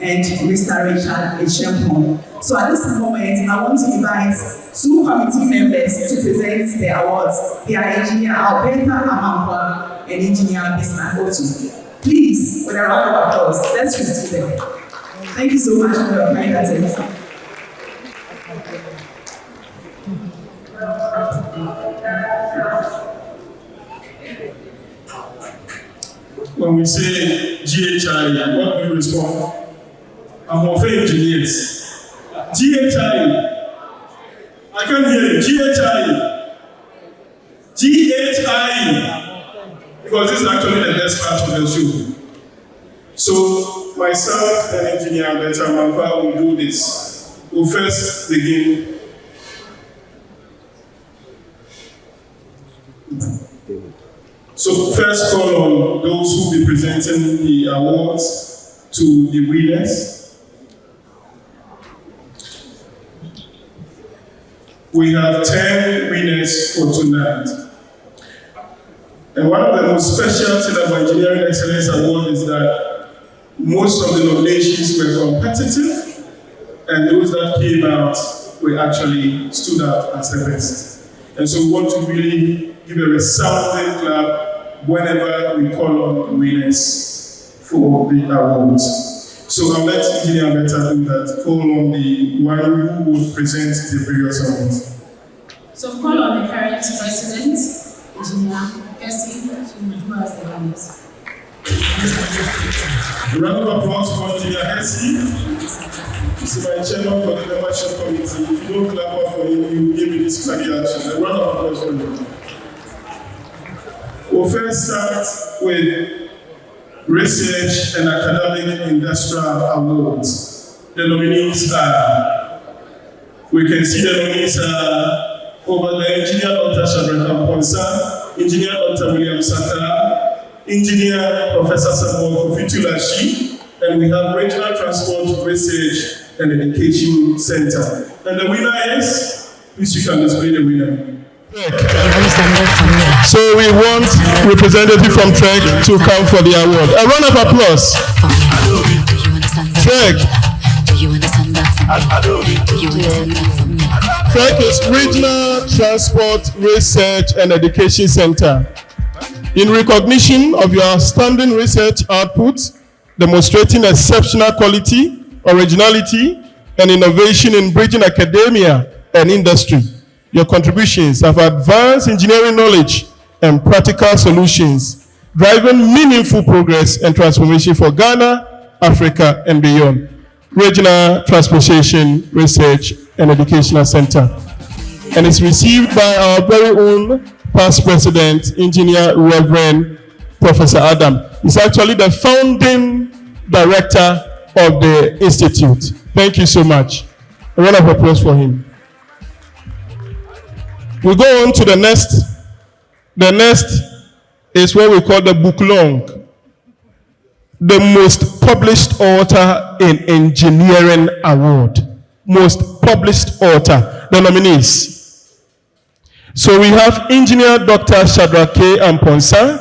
and Mr. Richard Echempo. So at this moment, I want to invite 2 committee members to present the awards. They are Engineer Alberta Amankwa and Engineer Bismarck Otu. Please, with a round of applause, let's receive them. Thank you so much for your kind attention. When we say GhIE, what do we respond? I'm of engineers. GhIE. I can't hear you. GhIE. GhIE. Because this is actually the best part of the show. So, myself and Engineer Alberta Amankwa will do this. We'll first begin. So first call on those who will be presenting the awards to the winners. We have 10 winners for tonight. And one of the most special things about Engineering Excellence Award is that most of the nominations were competitive, and those that came out were actually stood out as the best. And so we want to really give a resounding clap whenever we call on the winners for the awards. So I'll let Engineer Alberta do that. Call on the one who will present the various awards. So call on the current president, Engineer Essie, who will do us the honors. Round of applause for Engineer Hesse. This is my chairman for the membership committee. If you don't clap up for him, you give me this flag action. A round of applause for him. We'll first start with Research and Academic Industrial Awards. The nominees are, we can see the nominees are over the Engineer Dr. Shadrack Ponsa, Engineer Dr. William Saka, Engineer Professor Samuel Kofitulashi, and we have Regional Transport Research and Education Center. And the winner is, please you can display the winner. So we want representative from TREC to come for the award. A round of applause. TREC. TREC is Regional Transport Research and Education Center. In recognition of your outstanding research output, demonstrating exceptional quality, originality, and innovation in bridging academia and industry, your contributions have advanced engineering knowledge and practical solutions, driving meaningful progress and transformation for Ghana, Africa, and beyond. Regional Transportation Research and Educational Center. And it's received by our very own past president, Engineer Reverend Professor Adam. He's actually the founding director of the institute. Thank you so much. A round of applause for him. We go on to the next. The next is what we call the book long. The most published author in engineering award. Most published author. The nominees. So we have Engineer Dr. Shadrack K. Amponsa,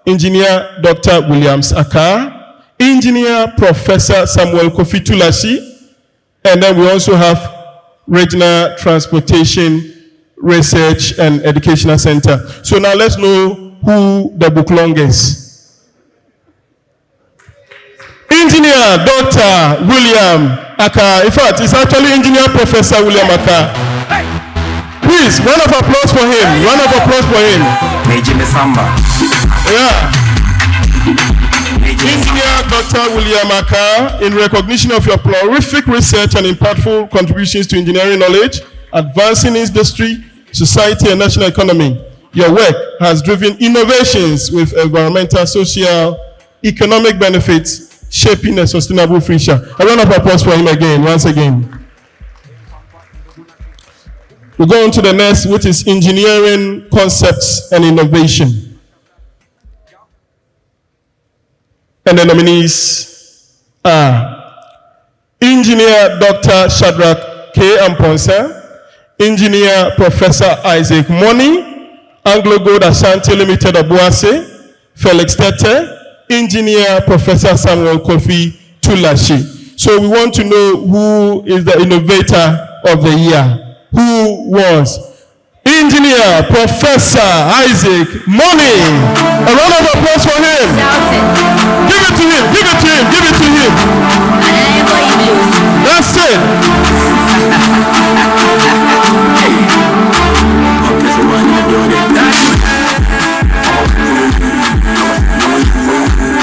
Engineer Dr. William Saka, Engineer Professor Samuel Kofitulashi, and then we also have Regional Transportation Research and Educational Center. So now let's know who the book long is. Engineer Dr. William Aka. In fact, it's actually Engineer Professor William Aka. Please, round of applause for him. Round of applause for him. Yeah. Engineer Dr. William Aka, in recognition of your prolific research and impactful contributions to engineering knowledge, advancing industry, society, and national economy, your work has driven innovations with environmental, social, economic benefits, shaping a sustainable future. A round of applause for him again, once again. We go on to the next, which is engineering concepts and innovation. And the nominees are Engineer Dr. Shadrack K. Amponsa, Engineer Professor Isaac Money, Anglo Gold Ashanti Limited Obuase, Felix Tete, Engineer Professor Samuel Kofi Tulashi. So we want to know who is the innovator of the year. Who was Engineer Professor Isaac Money? A round of applause for him. Give it to him, give it to him, give it to him. That's it.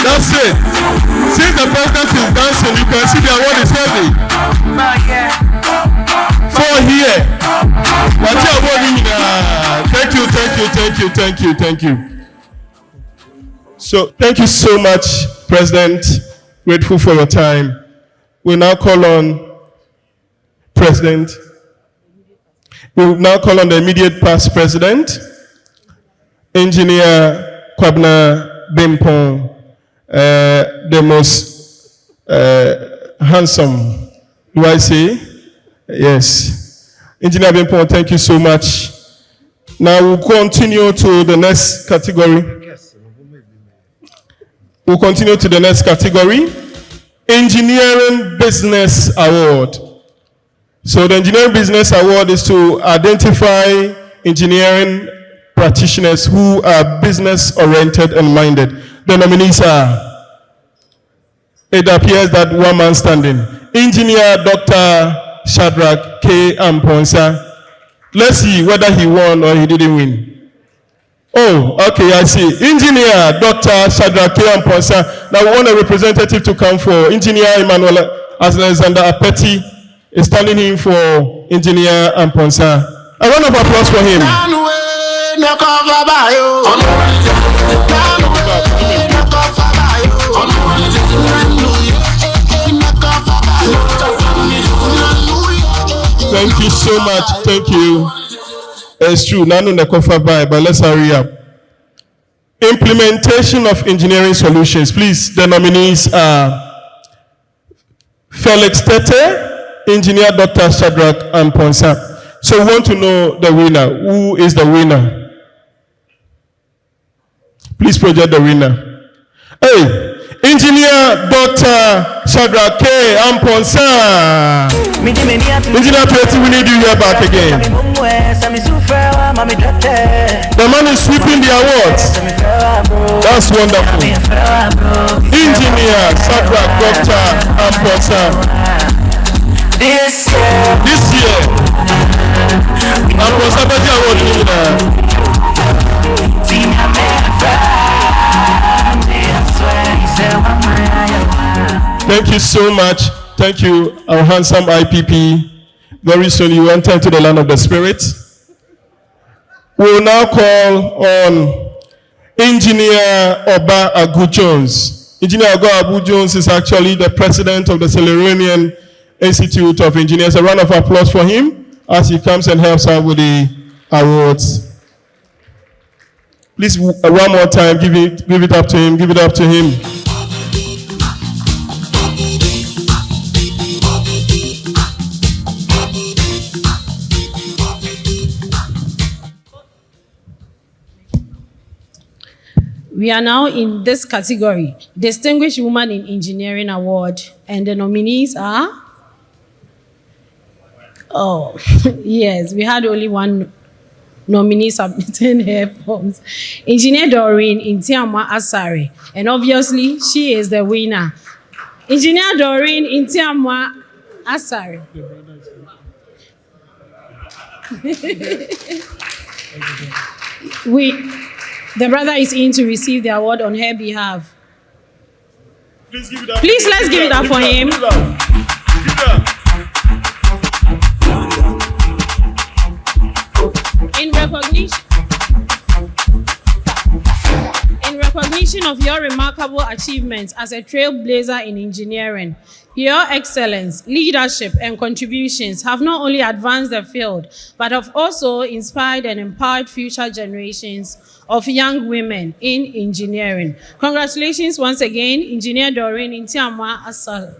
That's it. Since the president is dancing, you can see the award is heavy. For here. Thank you. So, thank you so much, President. Grateful for your time. We now call on President. We will now call on the immediate past President, Engineer Kwabna Bimpong, the most handsome, do I say? Yes. Engineer Bimpong, thank you so much. Now we'll continue to the next category. We'll continue to the next category. Engineering Business Award. So the Engineering Business Award is to identify engineering practitioners who are business-oriented and minded. The nominees are, it appears that one man standing, Engineer Dr. Shadrack K. Amponsa. Let's see whether he won or he didn't win. Oh, okay, I see. Engineer Dr. Shadrack Amponsa. Now we want a representative to come for Engineer Emmanuel Alexander Apeti is standing in for Engineer Amponsa. A round of applause for him. Thank you so much. Thank you. It's true. Nanu nekofa by, but let's hurry up. Implementation of engineering solutions. Please, the nominees are Felix Tete, Engineer Dr. Shadrack Amponsa. So we want to know the winner. Who is the winner? Please project the winner. Hey, Engineer Dr. Shadrack Amponsa. Engineer Petty, we need you here back again. The man is sweeping the awards. That's wonderful. Engineer Shadrack Dr. Amponsa. This year, Amponsa Petty Award winner. Thank you so much. Thank you, our handsome IPP. Very soon you enter into the land of the spirit. We will now call on Engineer Oba Agu Jones. Engineer Oba Agu Jones is actually the president of the Seleronian Institute of Engineers. A round of applause for him as he comes and helps out with the awards. Please, one more time, give it up to him. Give it up to him. We are now in this category, Distinguished Woman in Engineering Award, and the nominees are? Oh, yes, we had only one nominee submitting her forms. Engineer Doreen Intiamwa Asare, and obviously she is the winner. Engineer Doreen Intiamwa Asare. The brother is in to receive the award on her behalf. Please, let's give it up for him. In recognition of your remarkable achievements as a trailblazer in engineering, your excellence, leadership, and contributions have not only advanced the field, but have also inspired and empowered future generations of young women in engineering. Congratulations once again, Engineer Doreen Intiamwa Asal.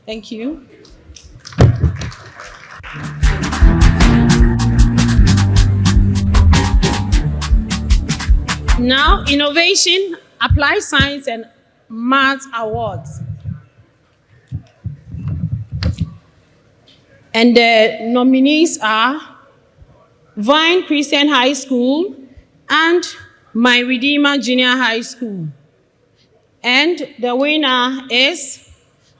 Thank you. Now, Innovation, Applied Science and Maths Awards. And the nominees are Vine Christian High School and My Redeemer Junior High School. And the winner is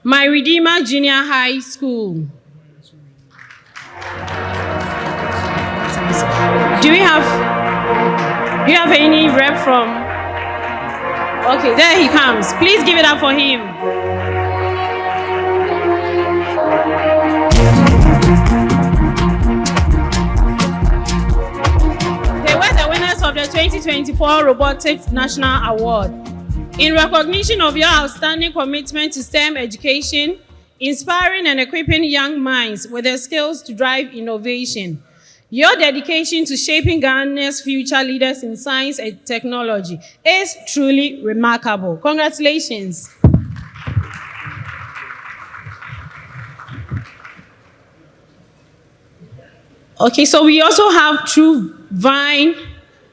My Redeemer Junior High School. Do you have any rep from? Okay, there he comes. Please give it up for him. They were the winners of the 2024 Robotics National Award. In recognition of your outstanding commitment to STEM education, inspiring and equipping young minds with the skills to drive innovation, your dedication to shaping Ghana's future leaders in science and technology is truly remarkable. Congratulations. Okay, so we also have True Vine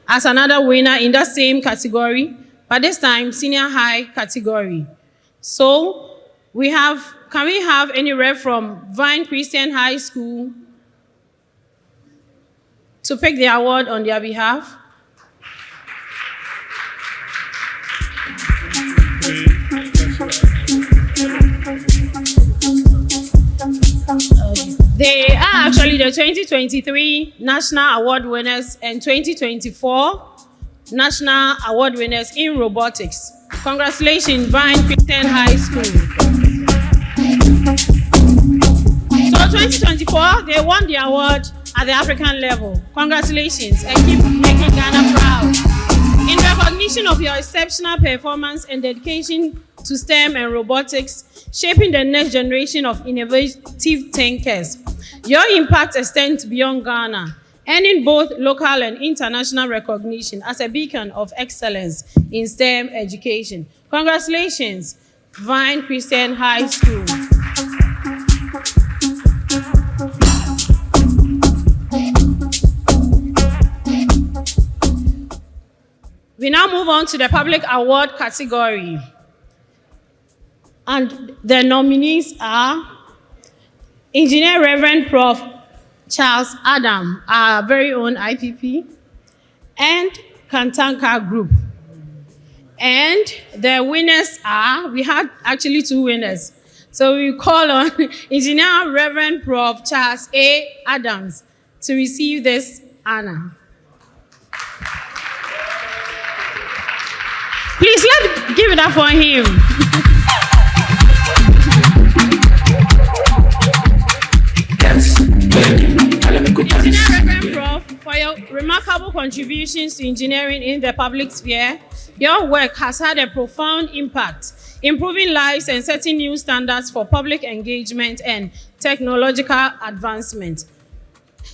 as another winner in that same category, but this time senior high category. So can we have any rep from Vine Christian High School to pick the award on their behalf? They are actually the 2023 National Award winners and 2024 National Award winners in robotics. Congratulations, Vine Christian High School. So 2024, they won the award at the African level. Congratulations, and keep making Ghana proud. In recognition of your exceptional performance and dedication to STEM and robotics, shaping the next generation of innovative thinkers, your impact extends beyond Ghana, earning both local and international recognition as a beacon of excellence in STEM education. Congratulations, Vine Christian High School. We now move on to the public award category. And the nominees are Engineer Reverend Prof. Charles Adam, our very own IPP, and Kantanka Group. And the winners are, we had actually two winners. So we call on Engineer Reverend Prof. Charles A. Adams to receive this honor. Please, let's give it up for him. Engineer Reverend Prof, for your remarkable contributions to engineering in the public sphere, your work has had a profound impact, improving lives and setting new standards for public engagement and technological advancement.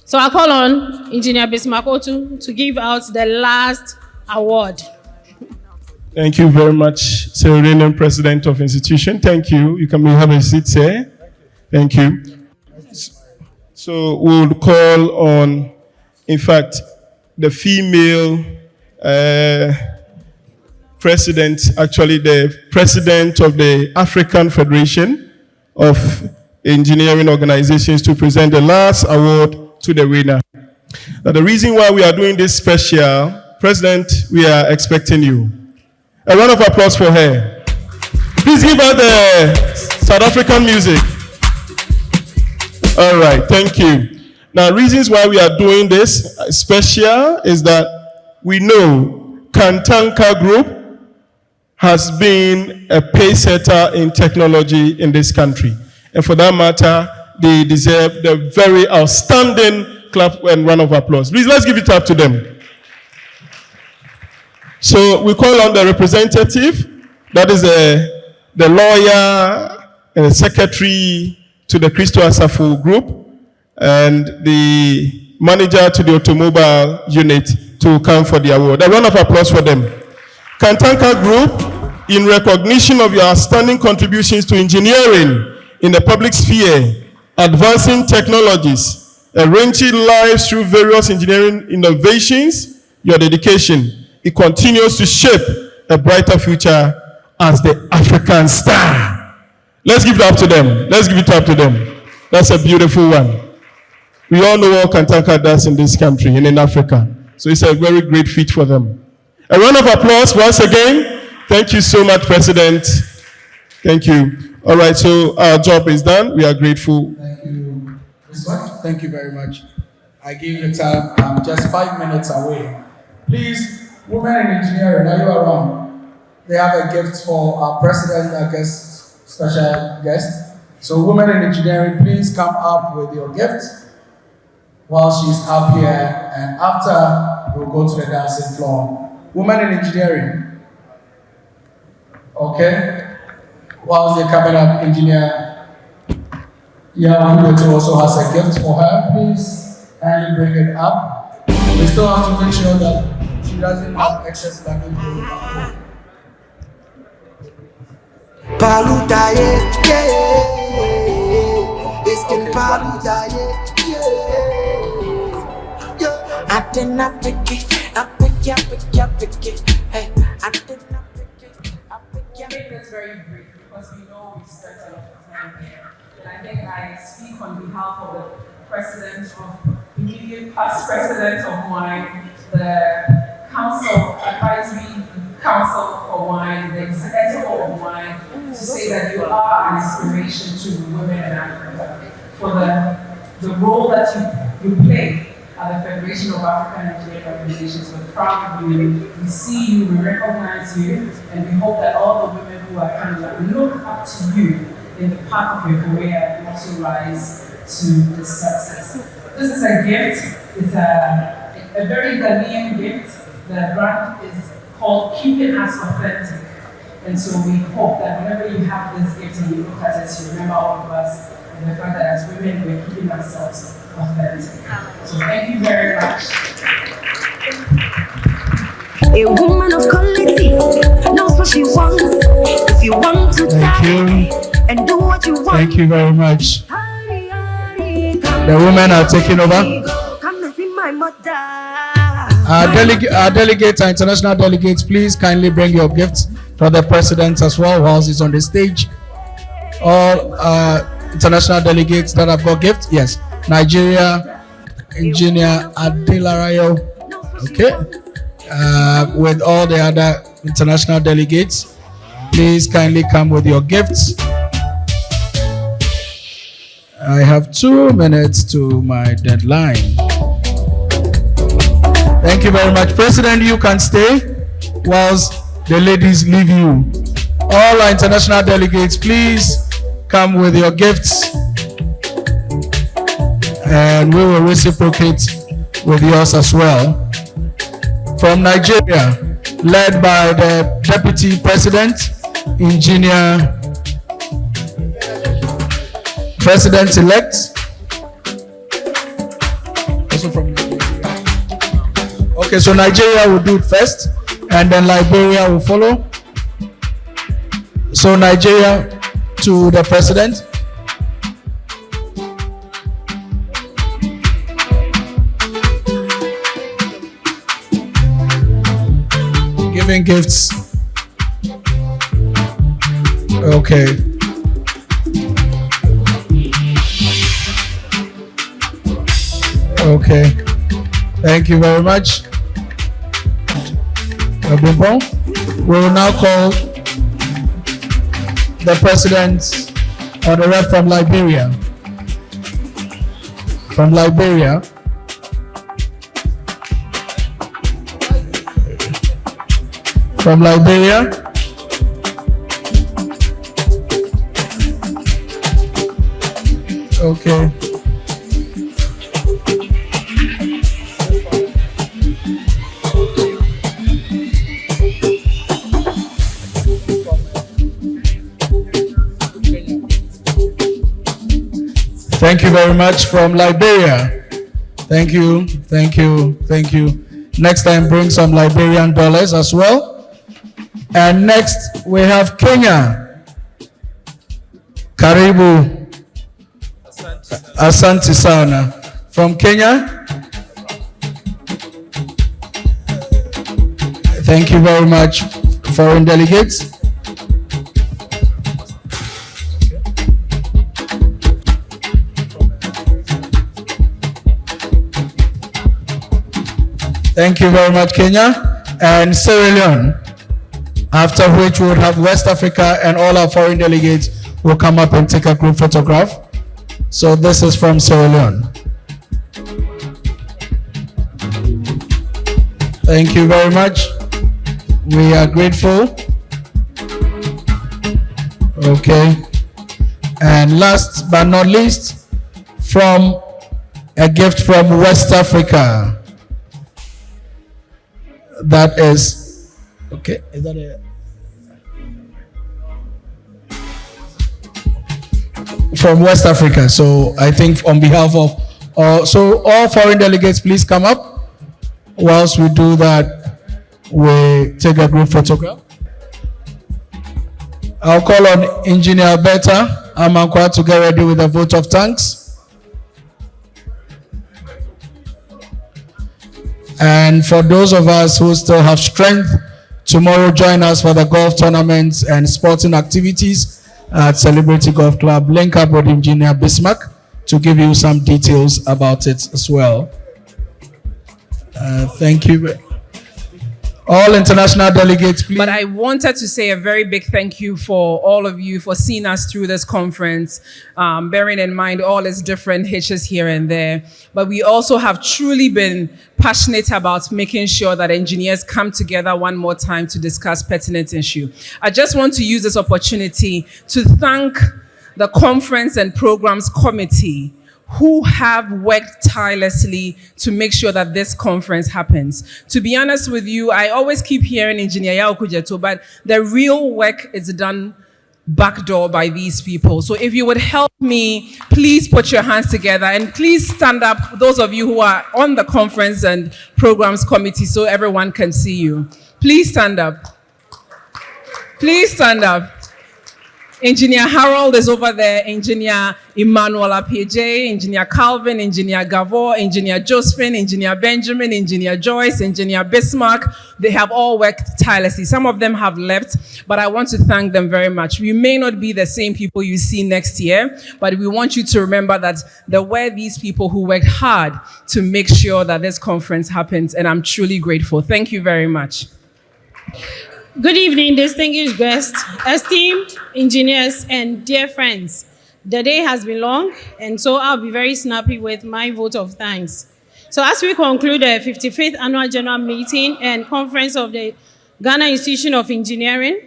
So I call on Engineer Bismarck Otu to give out the last award. Thank you very much, Serenian President of Institution. Thank you. You can have a seat here. Thank you. So we'll call on, in fact, the female president, actually the president of the African Federation of Engineering Organizations, to present the last award to the winner. Now, the reason why we are doing this special, President, we are expecting you. A round of applause for her. Please give her the South African music. All right, thank you. Now, reasons why we are doing this special is that we know Kantanka Group has been a pace setter in technology in this country. And for that matter, they deserve the very outstanding clap and round of applause. Please, let's give it up to them. So we call on the representative, that is the lawyer and the secretary to the Christo Asafo Group, and the manager to the automobile unit to come for the award. A round of applause for them. Kantanka Group, in recognition of your outstanding contributions to engineering in the public sphere, advancing technologies, arranging lives through various engineering innovations, your dedication, it continues to shape a brighter future as the African star. Let's give it up to them. Let's give it up to them. That's a beautiful one. We all know what Kantanka does in this country and in Africa. So it's a very great feat for them. A round of applause once again. Thank you so much, President. Thank you. All right, so our job is done. We are grateful. Thank you. Thank you very much. I give you time. I'm just 5 minutes away. Please, women in engineering, are you around? They have a gift for our president, I guess, special guest. So women in engineering, please come up with your gift while she's up here, and after we'll go to the dancing floor. Women in engineering. Okay. While they're coming up, engineer Yahubetu also has a gift for her. Please kindly bring it up. We still have to make sure that she doesn't have excess luggage. Paludaye, yeah. It's can paludaye, yeah. I did not pick it, I pick it, hey, I did not pick it, I pick it. Make this very brief because we know we spent a lot of time here. And I think I speak on behalf of the president of, immediate past president of WHIE, the Council, Advisory Council for WHIE, the Executive of WHIE, to say that you are an inspiration to women in Africa for the role that you play at the Federation of African Engineering Organizations. We're proud of you. We see you, we recognize you, and we hope that all the women who are coming up look up to you in the path of your career and also rise to this success. This is a gift. It's a very Ghanaian gift. The brand is called Keeping Us Authentic. And so we hope that whenever you have this gift and you look at it, you remember all of us and the fact that as women, we're keeping ourselves authentic. So thank you very much. A woman of quality knows what she wants. If you want to die and do what you want. Thank you very much. The women are taking over. Come and see my mother. Our delegates, our international delegates, please kindly bring your gifts for the president as well whilst he's on the stage. All international delegates that have got gifts, yes. Nigeria, Engineer Adelarayo, okay. With all the other international delegates, please kindly come with your gifts. I have 2 minutes to my deadline. Thank you very much. President, you can stay whilst the ladies leave you. All our international delegates, please come with your gifts and we will reciprocate with yours as well. From Nigeria, led by the Deputy President, Engineer President-elect. Also from Nigeria. Okay, so Nigeria will do it first, and then Liberia will follow. So Nigeria to the President. Giving gifts. Okay. Okay. Thank you very much. We will now call the president or the rep from Liberia. From Liberia. From Liberia. Okay. Thank you very much from Liberia. Thank you, thank you, thank you. Next time, bring some Liberian dollars as well. And next, we have Kenya. Karibu. Asante sana. From Kenya. Thank you very much, foreign delegates. Thank you very much, Kenya. And Sierra Leone, after which we would have West Africa and all our foreign delegates will come up and take a group photograph. So this is from Sierra Leone. Thank you very much. We are grateful. Okay. And last but not least, from a gift from West Africa. That is, okay, is that a, from West Africa. So I think on behalf of, so all foreign delegates, please come up. Whilst we do that, we take a group photograph. I'll call on Engineer Alberta Amankwa to get ready with a vote of thanks. And for those of us who still have strength, tomorrow join us for the golf tournaments and sporting activities at Celebrity Golf Club. Link up with Engineer Bismarck to give you some details about it as well. Thank you. All international delegates, please. But I wanted to say a very big thank you for all of you for seeing us through this conference, bearing in mind all its different hitches here and there. But we also have truly been passionate about making sure that engineers come together one more time to discuss pertinent issue. I just want to use this opportunity to thank the Conference and Programs Committee who have worked tirelessly to make sure that this conference happens. To be honest with you, I always keep hearing Engineer Yao Kujeto, but the real work is done backdoor by these people. So if you would help me, please put your hands together and please stand up, those of you who are on the Conference and Programs Committee, so everyone can see you. Please stand up. Please stand up. Engineer Harold is over there, Engineer Emmanuel Apieje, Engineer Calvin, Engineer Gavor, Engineer Josephine, Engineer Benjamin, Engineer Joyce, Engineer Bismarck. They have all worked tirelessly. Some of them have left, but I want to thank them very much. We may not be the same people you see next year, but we want you to remember that there were these people who worked hard to make sure that this conference happens, and I'm truly grateful. Thank you very much. Good evening, distinguished guests, esteemed engineers, and dear friends. The day has been long, and so I'll be very snappy with my vote of thanks. So as we conclude the 55th Annual General Meeting and Conference of the Ghana Institution of Engineering,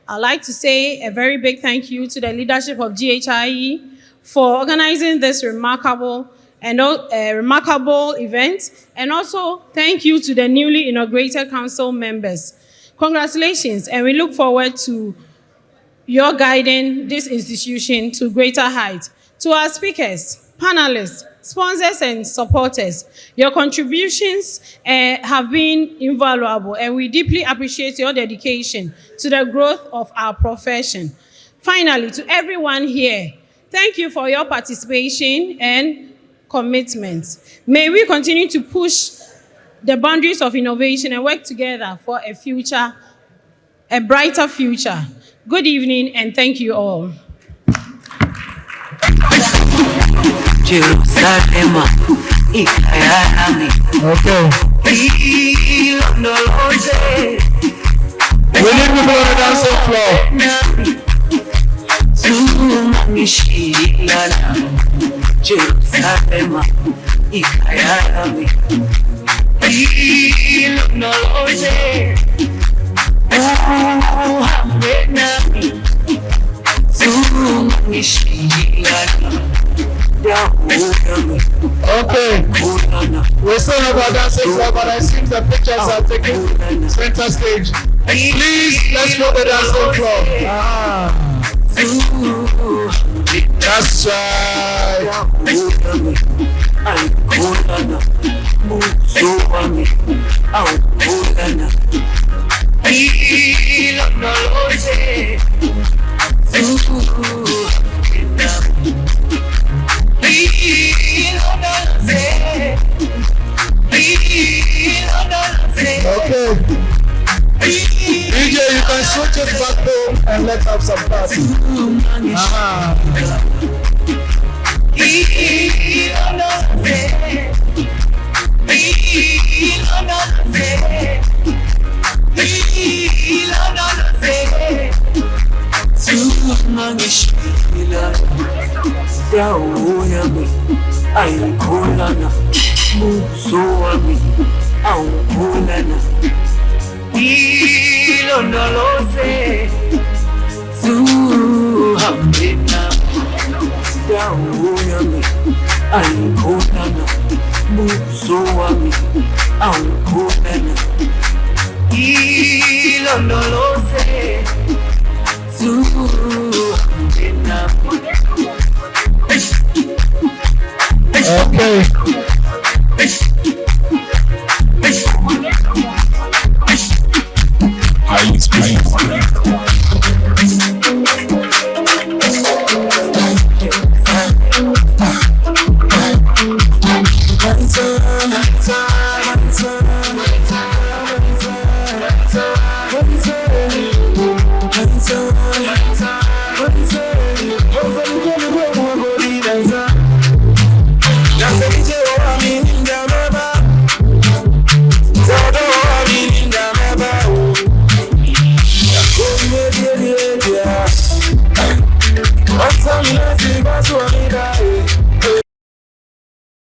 I'd like to say a very big thank you to the leadership of GhIE for organizing this remarkable event, and also thank you to the newly inaugurated council members. Congratulations, and we look forward to your guiding this institution to greater heights. To our speakers, panelists, sponsors, and supporters, your contributions have been invaluable, and we deeply appreciate your dedication to the growth of our profession. Finally, to everyone here, thank you for your participation and commitment. May we continue to push the boundaries of innovation and work together for a future, a brighter future. Good evening, and thank you all. Jerusalem, Okay. We need people on the dancing floor. Jerusalem, Okay, we still have our dancing floor, but it seems the pictures are taking center stage. Please, let's put the dancing floor. That's right. Okay. DJ, you can switch it back home and let's have some party. Okay. Highly skilled. Hands up.